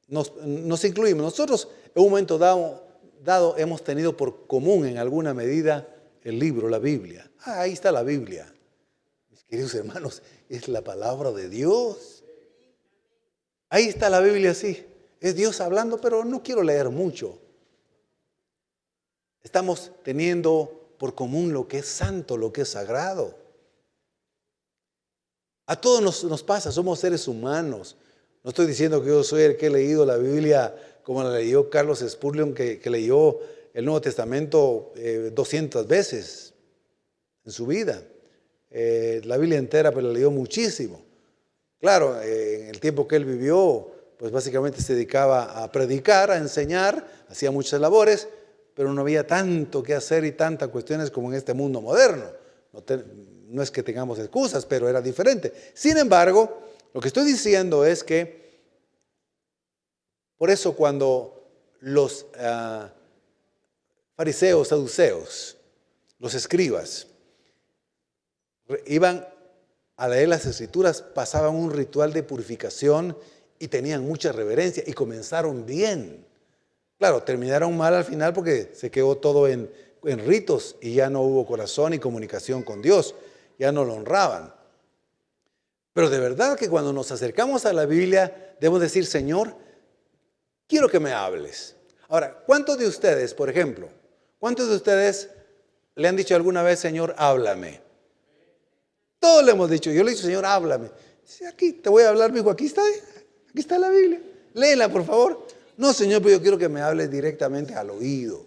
nos incluimos. Nosotros en un momento dado hemos tenido por común en alguna medida el libro, la Biblia. Ahí está la Biblia. Mis queridos hermanos, es la palabra de Dios. Ahí está la Biblia, sí. Es Dios hablando, pero no quiero leer mucho. Estamos teniendo por común lo que es santo, lo que es sagrado. A todos nos pasa, somos seres humanos. No estoy diciendo que yo soy el que he leído la Biblia como la leyó Carlos Spurgeon, que leyó el Nuevo Testamento 200 veces en su vida. La Biblia entera, pero la leyó muchísimo. Claro, en el tiempo que él vivió, pues básicamente se dedicaba a predicar, a enseñar, hacía muchas labores, pero no había tanto que hacer y tantas cuestiones como en este mundo moderno. No es que tengamos excusas, pero era diferente. Sin embargo, lo que estoy diciendo es que por eso cuando los fariseos, saduceos, los escribas, iban a leer las Escrituras, pasaban un ritual de purificación y tenían mucha reverencia y comenzaron bien. Claro, terminaron mal al final porque se quedó todo en ritos y ya no hubo corazón y comunicación con Dios, ya no lo honraban. Pero de verdad que cuando nos acercamos a la Biblia, debemos decir, Señor, quiero que me hables. Ahora, ¿cuántos de ustedes, por ejemplo, cuántos de ustedes le han dicho alguna vez, Señor, háblame? Todos le hemos dicho, yo le he dicho, Señor, háblame. Sí, aquí te voy a hablar, mi hijo, aquí está la Biblia. Léela, por favor. No, Señor, pero yo quiero que me hables directamente al oído.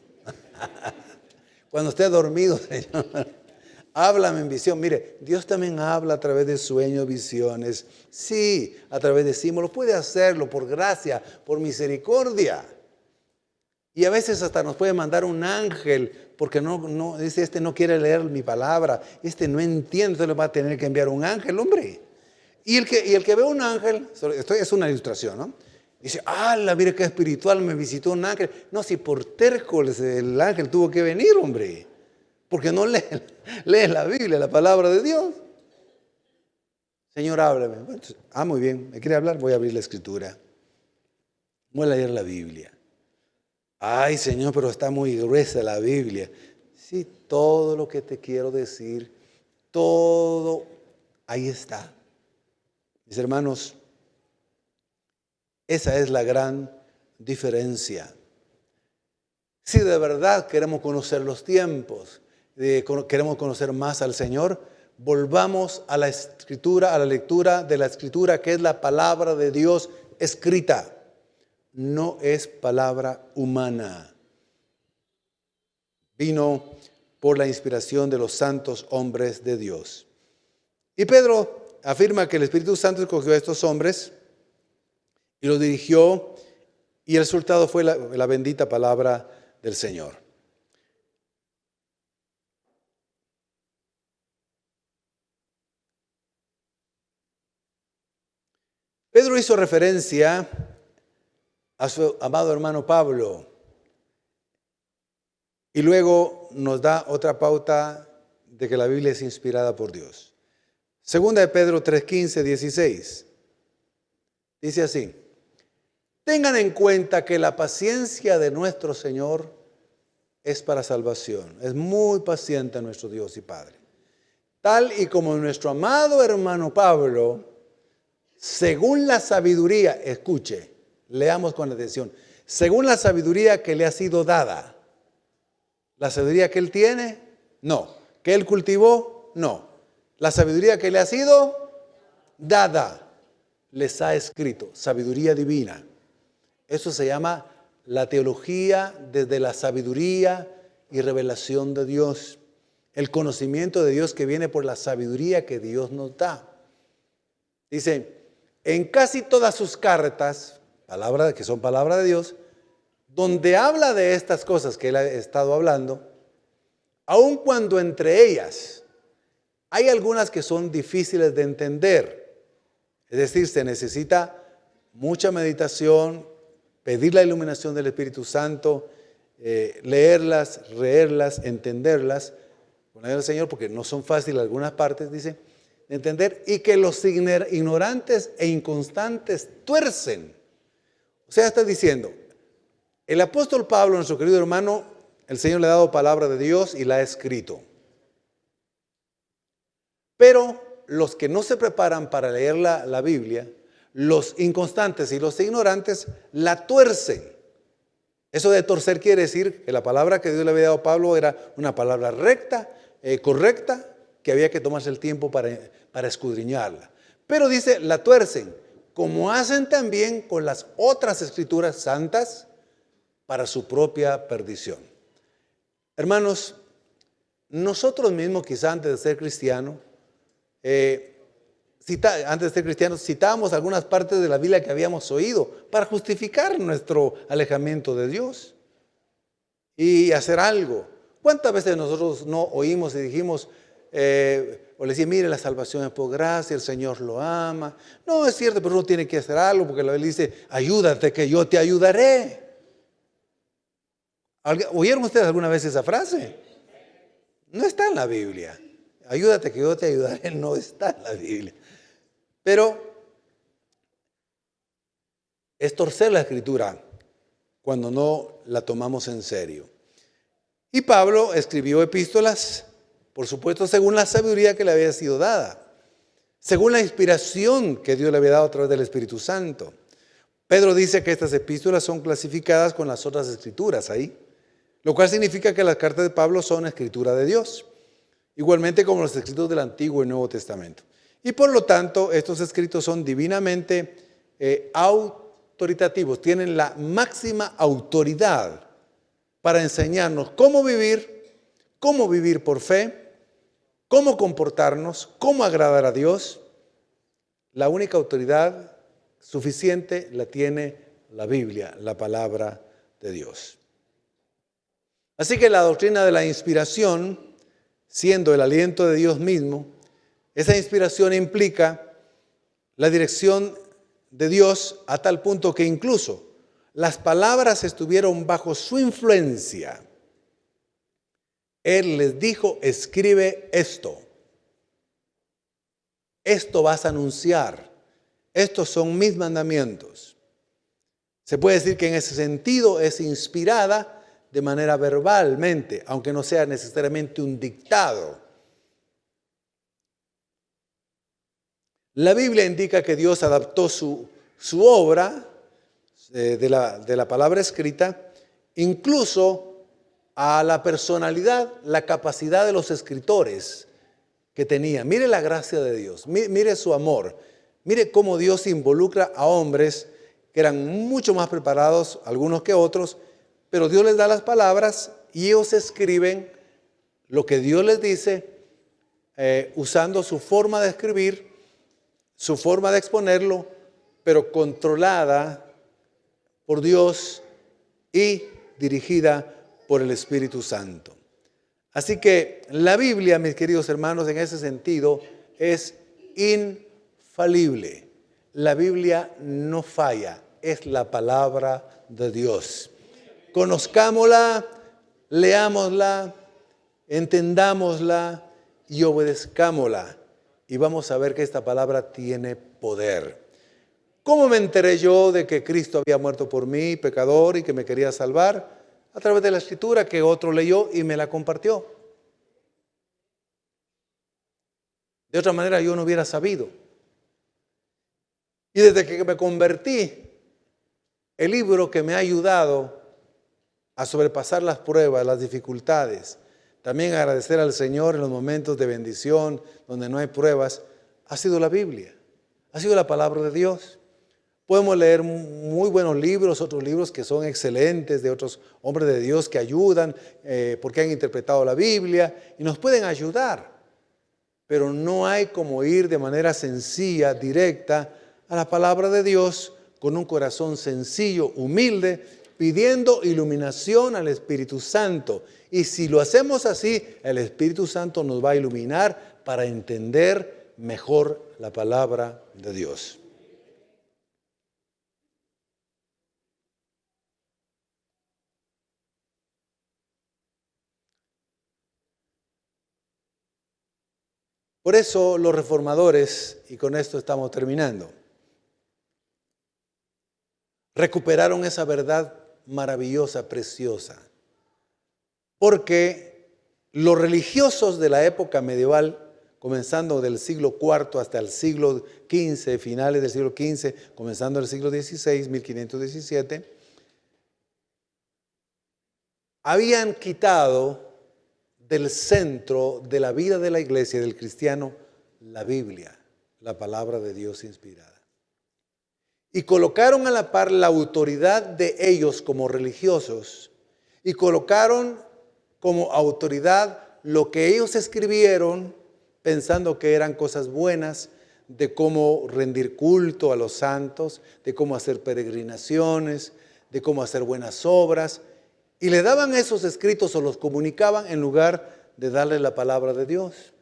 Cuando esté dormido, Señor, háblame en visión. Mire, Dios también habla a través de sueños, visiones. Sí, a través de símbolos. Puede hacerlo por gracia, por misericordia. Y a veces hasta nos puede mandar un ángel, porque dice, este no quiere leer mi palabra, este no entiende, entonces le va a tener que enviar un ángel, hombre. Y el que ve un ángel, esto es una ilustración, ¿no? Dice, mire qué espiritual, me visitó un ángel. No, si por terco el ángel tuvo que venir, hombre, porque no lee la Biblia, la palabra de Dios. Señor, háblame. Bueno, muy bien, ¿me quiere hablar? Voy a abrir la escritura. Voy a leer la Biblia. Ay, Señor, pero está muy gruesa la Biblia. Sí, todo lo que te quiero decir, todo, ahí está. Mis hermanos, esa es la gran diferencia. Si de verdad queremos conocer los tiempos, queremos conocer más al Señor, volvamos a la escritura, a la lectura de la escritura, que es la palabra de Dios escrita. No es palabra humana. Vino por la inspiración de los santos hombres de Dios. Y Pedro afirma que el Espíritu Santo escogió a estos hombres y los dirigió, y el resultado fue la bendita palabra del Señor. Pedro hizo referencia a su amado hermano Pablo, y luego nos da otra pauta de que la Biblia es inspirada por Dios. Segunda de Pedro 3:15, 16. Dice así: tengan en cuenta que la paciencia de nuestro Señor es para salvación. Es muy paciente nuestro Dios y Padre. Tal y como nuestro amado hermano Pablo, según la sabiduría, escuche, leamos con atención, según la sabiduría que le ha sido dada. ¿La sabiduría que él tiene? No. ¿Que él cultivó? No. La sabiduría que le ha sido dada, les ha escrito, sabiduría divina. Eso se llama la teología desde la sabiduría y revelación de Dios. El conocimiento de Dios que viene por la sabiduría que Dios nos da. Dice, en casi todas sus cartas, que son palabra de Dios, donde habla de estas cosas que él ha estado hablando, aun cuando entre ellas hay algunas que son difíciles de entender, es decir, se necesita mucha meditación, pedir la iluminación del Espíritu Santo, leerlas, leerlas, entenderlas, con el Señor, porque no son fáciles algunas partes, dice, de entender, y que los ignorantes e inconstantes tuercen. O sea, está diciendo, el apóstol Pablo, nuestro querido hermano, el Señor le ha dado palabra de Dios y la ha escrito. Pero los que no se preparan para leer la Biblia, los inconstantes y los ignorantes, la tuercen. Eso de torcer quiere decir que la palabra que Dios le había dado a Pablo era una palabra recta, correcta, que había que tomarse el tiempo para escudriñarla. Pero dice, la tuercen, como hacen también con las otras escrituras santas, para su propia perdición. Hermanos, nosotros mismos quizá antes de ser cristianos, citábamos algunas partes de la Biblia que habíamos oído para justificar nuestro alejamiento de Dios y hacer algo. ¿Cuántas veces nosotros no oímos y dijimos, o le decía, mire, la salvación es por gracia, el Señor lo ama? No, es cierto, pero uno tiene que hacer algo, porque la Biblia dice, ayúdate que yo te ayudaré. ¿Oyeron ustedes alguna vez esa frase? No está en la Biblia. Ayúdate que yo te ayudaré, no está en la Biblia. Pero es torcer la escritura cuando no la tomamos en serio. Y Pablo escribió epístolas, por supuesto, según la sabiduría que le había sido dada, según la inspiración que Dios le había dado a través del Espíritu Santo. Pedro dice que estas epístolas son clasificadas con las otras escrituras ahí, lo cual significa que las cartas de Pablo son escritura de Dios, igualmente como los escritos del Antiguo y Nuevo Testamento. Y por lo tanto, estos escritos son divinamente autoritativos, tienen la máxima autoridad para enseñarnos cómo vivir por fe, cómo comportarnos, cómo agradar a Dios. La única autoridad suficiente la tiene la Biblia, la palabra de Dios. Así que la doctrina de la inspiración, siendo el aliento de Dios mismo, esa inspiración implica la dirección de Dios a tal punto que incluso las palabras estuvieron bajo su influencia. Él les dijo, escribe esto. Esto vas a anunciar. Estos son mis mandamientos. Se puede decir que en ese sentido es inspirada de manera verbalmente, aunque no sea necesariamente un dictado. La Biblia indica que Dios adaptó su obra de la palabra escrita, incluso a la personalidad, la capacidad de los escritores que tenían. Mire la gracia de Dios, mire su amor, mire cómo Dios involucra a hombres que eran mucho más preparados, algunos que otros, pero Dios les da las palabras y ellos escriben lo que Dios les dice, usando su forma de escribir, su forma de exponerlo, pero controlada por Dios y dirigida por el Espíritu Santo. Así que la Biblia, mis queridos hermanos, en ese sentido es infalible. La Biblia no falla, es la palabra de Dios. Conozcámosla, leámosla, entendámosla y obedezcámosla. Y vamos a ver que esta palabra tiene poder. ¿Cómo me enteré yo de que Cristo había muerto por mí, pecador, y que me quería salvar? A través de la Escritura que otro leyó y me la compartió. De otra manera yo no hubiera sabido. Y desde que me convertí, el libro que me ha ayudado a sobrepasar las pruebas, las dificultades, también agradecer al Señor en los momentos de bendición, donde no hay pruebas, ha sido la Biblia, ha sido la palabra de Dios. Podemos leer muy buenos libros, otros libros que son excelentes, de otros hombres de Dios que ayudan, porque han interpretado la Biblia y nos pueden ayudar. Pero no hay como ir de manera sencilla, directa, a la palabra de Dios, con un corazón sencillo, humilde, pidiendo iluminación al Espíritu Santo. Y si lo hacemos así, el Espíritu Santo nos va a iluminar para entender mejor la palabra de Dios. Por eso los reformadores, y con esto estamos terminando, recuperaron esa verdad maravillosa, preciosa. Porque los religiosos de la época medieval, comenzando del siglo IV hasta el siglo XV, finales del siglo XV, comenzando el siglo XVI, 1517, habían quitado del centro de la vida de la iglesia y del cristiano la Biblia, la palabra de Dios inspirada. Y colocaron a la par la autoridad de ellos como religiosos y colocaron como autoridad lo que ellos escribieron pensando que eran cosas buenas, de cómo rendir culto a los santos, de cómo hacer peregrinaciones, de cómo hacer buenas obras. Y le daban esos escritos o los comunicaban en lugar de darle la palabra de Dios.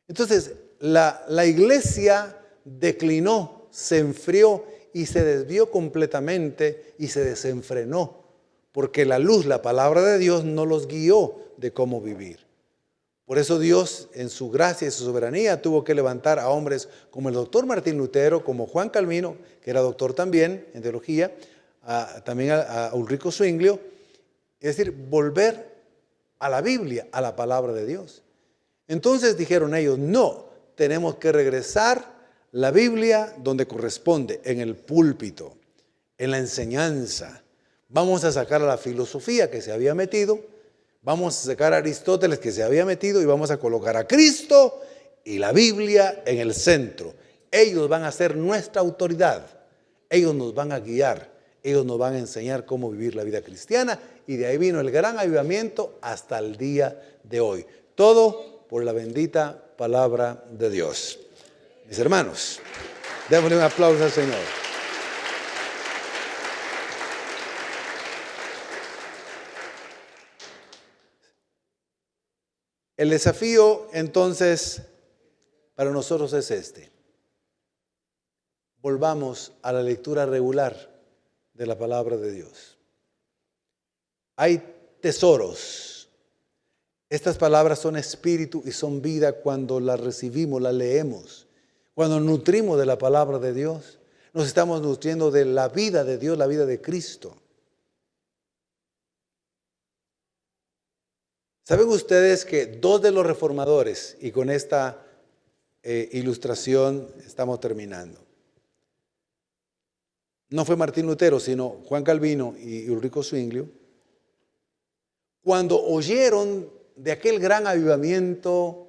Entonces, la iglesia declinó, se enfrió y se desvió completamente y se desenfrenó, porque la luz, la palabra de Dios, no los guió de cómo vivir. Por eso Dios, en su gracia y su soberanía, tuvo que levantar a hombres como el doctor Martín Lutero, como Juan Calvino, que era doctor también en teología, también a Ulrico Zwinglio, es decir, volver a la Biblia, a la palabra de Dios. Entonces dijeron ellos, no, tenemos que regresar la Biblia donde corresponde, en el púlpito, en la enseñanza. Vamos a sacar a la filosofía que se había metido, vamos a sacar a Aristóteles que se había metido y vamos a colocar a Cristo y la Biblia en el centro. Ellos van a ser nuestra autoridad, ellos nos van a guiar, ellos nos van a enseñar cómo vivir la vida cristiana, y de ahí vino el gran avivamiento hasta el día de hoy. Todo por la bendita palabra de Dios. Mis hermanos, démosle un aplauso al Señor. El desafío entonces para nosotros es este. Volvamos a la lectura regular de la palabra de Dios. Hay tesoros. Estas palabras son espíritu y son vida cuando las recibimos, las leemos. Cuando nutrimos de la palabra de Dios, nos estamos nutriendo de la vida de Dios, la vida de Cristo. ¿Saben ustedes que dos de los reformadores, y con esta ilustración estamos terminando, no fue Martín Lutero, sino Juan Calvino y Ulrico Zwinglio, cuando oyeron de aquel gran avivamiento,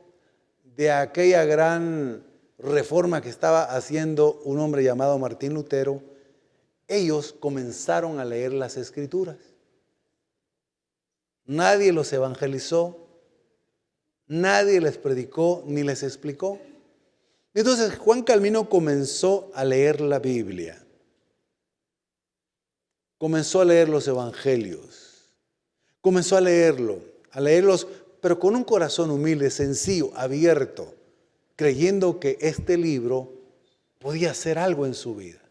de aquella gran reforma que estaba haciendo un hombre llamado Martín Lutero, ellos comenzaron a leer las Escrituras. Nadie los evangelizó, nadie les predicó ni les explicó. Entonces Juan Calvino comenzó a leer la Biblia, comenzó a leer los evangelios, comenzó a leerlos, pero con un corazón humilde, sencillo, abierto, creyendo que este libro podía hacer algo en su vida.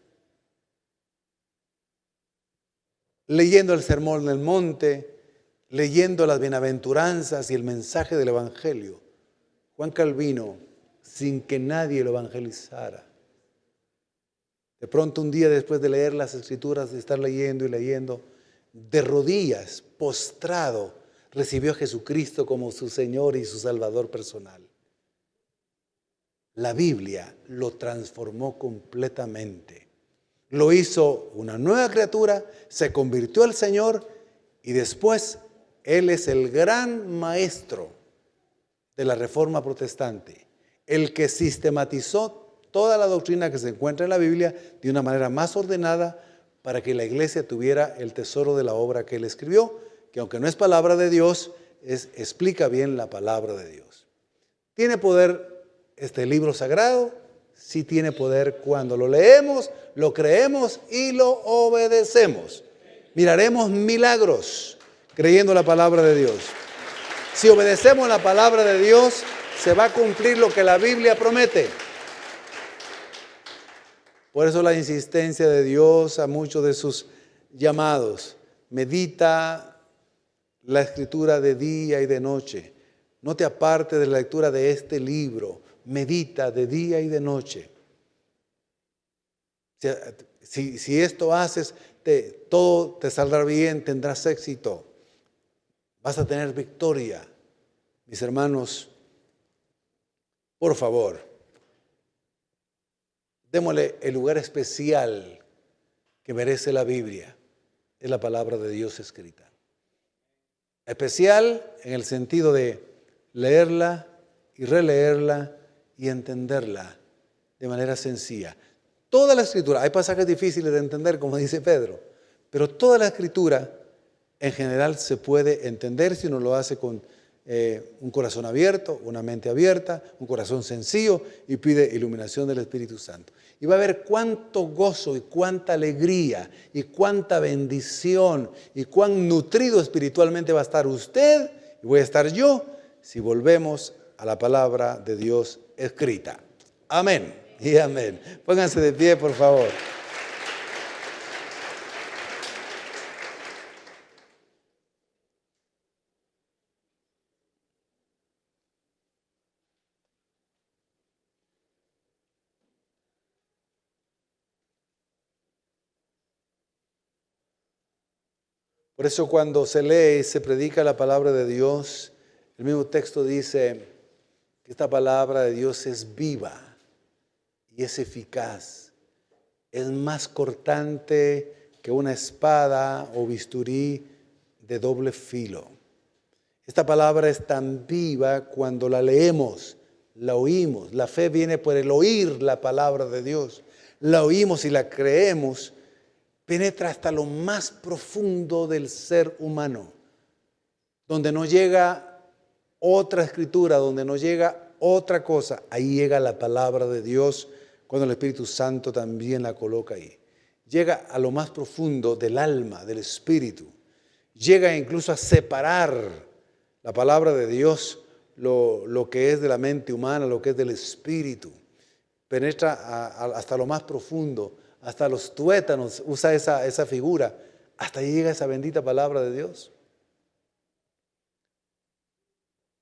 Leyendo el Sermón del Monte, leyendo las bienaventuranzas y el mensaje del evangelio, Juan Calvino, sin que nadie lo evangelizara, de pronto un día después de leer las Escrituras, de estar leyendo y leyendo, de rodillas, postrado, recibió a Jesucristo como su Señor y su Salvador personal. La Biblia lo transformó completamente. Lo hizo una nueva criatura, se convirtió al Señor y después Él es el gran maestro de la Reforma Protestante, el que sistematizó toda la doctrina que se encuentra en la Biblia de una manera más ordenada para que la iglesia tuviera el tesoro de la obra que Él escribió, que aunque no es palabra de Dios, explica bien la palabra de Dios. ¿Tiene poder este libro sagrado? Sí tiene poder cuando lo leemos, lo creemos y lo obedecemos. Miraremos milagros creyendo la palabra de Dios. Si obedecemos la palabra de Dios, se va a cumplir lo que la Biblia promete. Por eso la insistencia de Dios a muchos de sus llamados. Medita la Escritura de día y de noche. No te apartes de la lectura de este libro. Medita de día y de noche. Si esto haces, todo te saldrá bien, tendrás éxito. Vas a tener victoria. Mis hermanos, por favor, démosle el lugar especial que merece la Biblia. Es la palabra de Dios escrita. Especial en el sentido de leerla y releerla y entenderla de manera sencilla. Toda la Escritura, hay pasajes difíciles de entender, como dice Pedro, pero toda la Escritura en general se puede entender si uno lo hace con un corazón abierto, una mente abierta, un corazón sencillo y pide iluminación del Espíritu Santo. Y va a ver cuánto gozo y cuánta alegría y cuánta bendición y cuán nutrido espiritualmente va a estar usted y voy a estar yo si volvemos a la palabra de Dios escrita. Amén y amén. Pónganse de pie, por favor. Por eso cuando se lee y se predica la palabra de Dios, el mismo texto dice que esta palabra de Dios es viva y es eficaz. Es más cortante que una espada o bisturí de doble filo. Esta palabra es tan viva cuando la leemos, la oímos. La fe viene por el oír la palabra de Dios. La oímos y la creemos. Penetra hasta lo más profundo del ser humano, donde no llega otra escritura, donde no llega otra cosa. Ahí llega la palabra de Dios cuando el Espíritu Santo también la coloca ahí. Llega a lo más profundo del alma, del espíritu. Llega incluso a separar la palabra de Dios, lo que es de la mente humana, lo que es del espíritu. Penetra hasta lo más profundo, hasta los tuétanos, usa esa figura. Hasta ahí llega esa bendita palabra de Dios.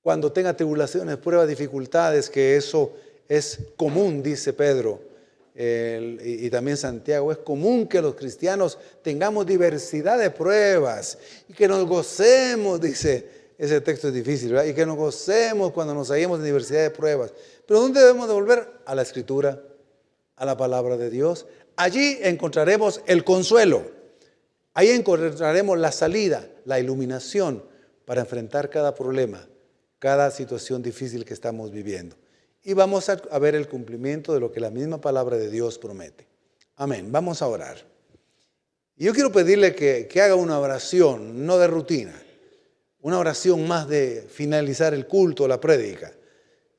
Cuando tenga tribulaciones, pruebas, dificultades, que eso es común, dice Pedro y también Santiago, es común que los cristianos tengamos diversidad de pruebas y que nos gocemos, dice, ese texto es difícil, ¿verdad? Y que nos gocemos cuando nos hallemos en diversidad de pruebas. Pero ¿dónde debemos de volver? A la Escritura, a la palabra de Dios. Allí encontraremos el consuelo, ahí encontraremos la salida, la iluminación para enfrentar cada problema, cada situación difícil que estamos viviendo. Y vamos a ver el cumplimiento de lo que la misma palabra de Dios promete. Amén. Vamos a orar. Y yo quiero pedirle que haga una oración, no de rutina, una oración más de finalizar el culto, la prédica,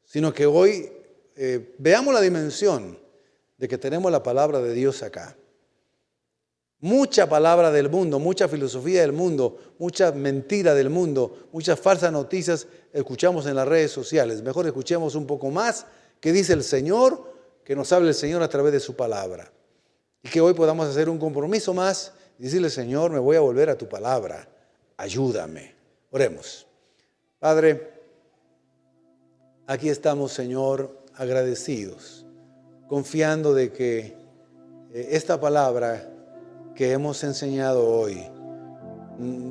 sino que hoy veamos la dimensión de que tenemos la palabra de Dios acá. Mucha palabra del mundo, mucha filosofía del mundo, mucha mentira del mundo, muchas falsas noticias escuchamos en las redes sociales. Mejor escuchemos un poco más que dice el Señor, que nos hable el Señor a través de su palabra. Y que hoy podamos hacer un compromiso más y decirle, Señor, me voy a volver a tu palabra. Ayúdame. Oremos. Padre, aquí estamos, Señor, agradecidos, confiando de que esta palabra que hemos enseñado hoy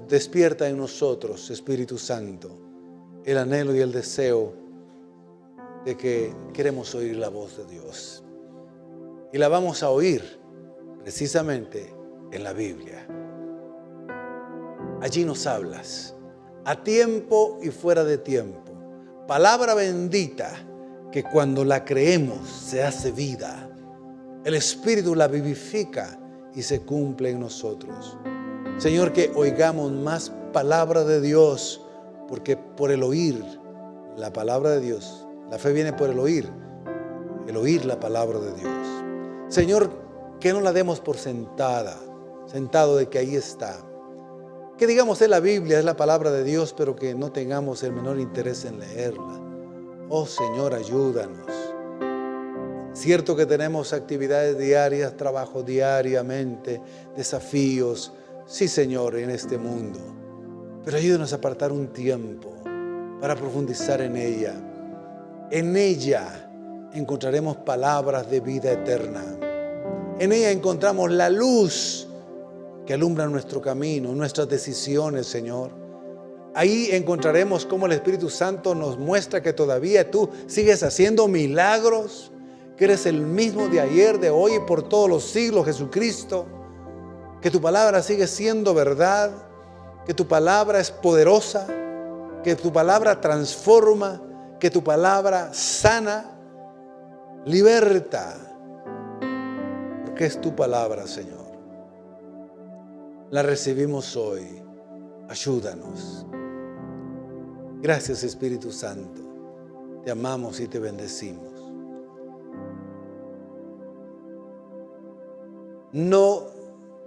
despierta en nosotros, Espíritu Santo, el anhelo y el deseo de que queremos oír la voz de Dios. Y la vamos a oír precisamente en la Biblia. Allí nos hablas, a tiempo y fuera de tiempo. Palabra bendita que cuando la creemos se hace vida. El Espíritu la vivifica y se cumple en nosotros. Señor, que oigamos más palabra de Dios, porque por el oír la palabra de Dios, la fe viene por el oír la palabra de Dios. Señor, que no la demos por sentado de que ahí está. Que digamos es la Biblia, es la palabra de Dios, pero que no tengamos el menor interés en leerla. Oh Señor, ayúdanos. Cierto que tenemos actividades diarias, trabajo diariamente, desafíos, sí Señor, en este mundo. Pero ayúdanos a apartar un tiempo para profundizar en ella. En ella encontraremos palabras de vida eterna. En ella encontramos la luz que alumbra nuestro camino, nuestras decisiones, Señor. Ahí encontraremos cómo el Espíritu Santo nos muestra que todavía tú sigues haciendo milagros, que eres el mismo de ayer, de hoy y por todos los siglos, Jesucristo, que tu palabra sigue siendo verdad, que tu palabra es poderosa, que tu palabra transforma, que tu palabra sana, liberta, porque es tu palabra, Señor. La recibimos hoy, ayúdanos. Gracias, Espíritu Santo, te amamos y te bendecimos. No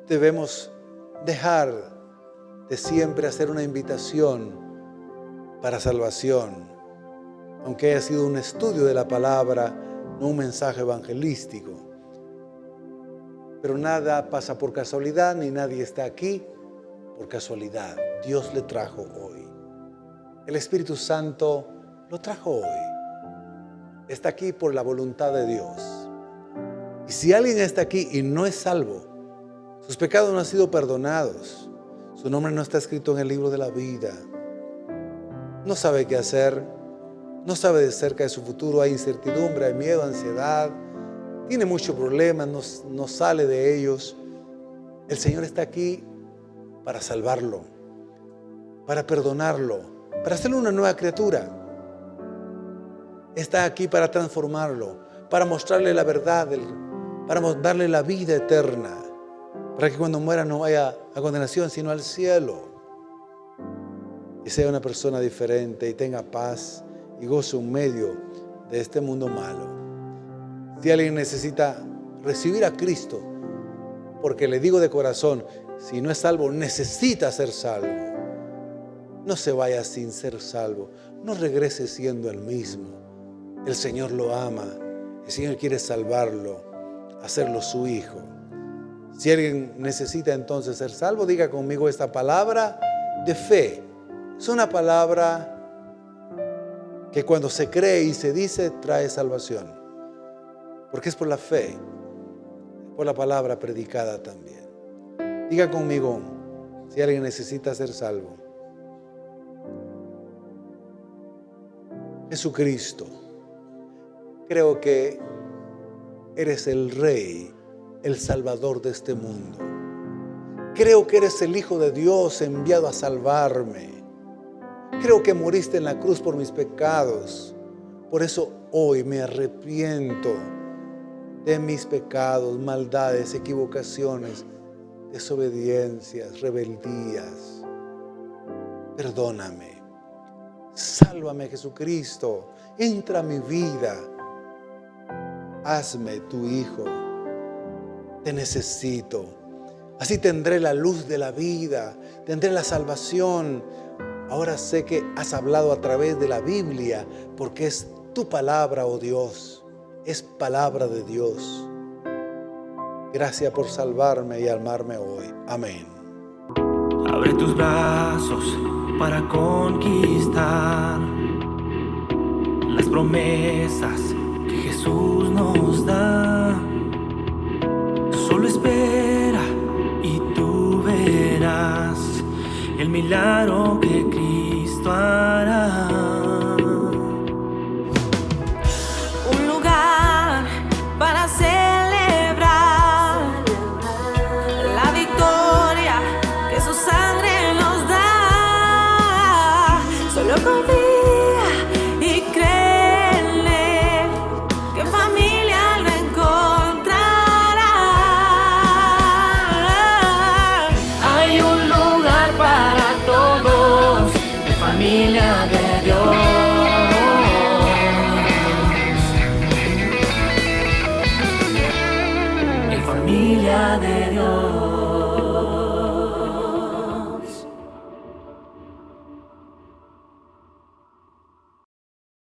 debemos dejar de siempre hacer una invitación para salvación, aunque haya sido un estudio de la palabra, no un mensaje evangelístico. Pero nada pasa por casualidad, ni nadie está aquí por casualidad. Dios le trajo hoy. El Espíritu Santo lo trajo hoy. Está aquí por la voluntad de Dios. Y si alguien está aquí y no es salvo, sus pecados no han sido perdonados, su nombre no está escrito en el libro de la vida, no sabe qué hacer, no sabe de cerca de su futuro, hay incertidumbre, hay miedo, ansiedad, tiene muchos problemas, no sale de ellos. El Señor está aquí para salvarlo, para perdonarlo, para hacerlo una nueva criatura. Está aquí para transformarlo, para mostrarle la verdad, para darle la vida eterna, para que cuando muera no vaya a condenación, sino al cielo. Y sea una persona diferente y tenga paz y gozo en medio de este mundo malo. Si alguien necesita recibir a Cristo, porque le digo de corazón, si no es salvo, necesita ser salvo. No se vaya sin ser salvo. No regrese siendo el mismo. El Señor lo ama. El Señor quiere salvarlo, hacerlo su hijo. Si alguien necesita entonces ser salvo, diga conmigo esta palabra de fe. Es una palabra que cuando se cree y se dice trae salvación. Porque es por la fe, por la palabra predicada también. Diga conmigo si alguien necesita ser salvo. Jesucristo, creo que eres el Rey, el Salvador de este mundo. Creo que eres el Hijo de Dios enviado a salvarme. Creo que moriste en la cruz por mis pecados. Por eso hoy me arrepiento de mis pecados, maldades, equivocaciones, desobediencias, rebeldías. Perdóname. Sálvame, Jesucristo. Entra a mi vida. Hazme tu hijo. Te necesito. Así tendré la luz de la vida. Tendré la salvación. Ahora sé que has hablado a través de la Biblia, porque es tu palabra, oh Dios. Es palabra de Dios. Gracias por salvarme y amarme hoy. Amén. Abre tus brazos para conquistar las promesas que Jesús nos da. Solo espera y tú verás el milagro que Cristo hará. Un lugar para celebrar la victoria que su sangre nos da. Solo confía y créele que en familia lo encontrará. Hay un lugar para todos, en familia de Dios. Familia de Dios.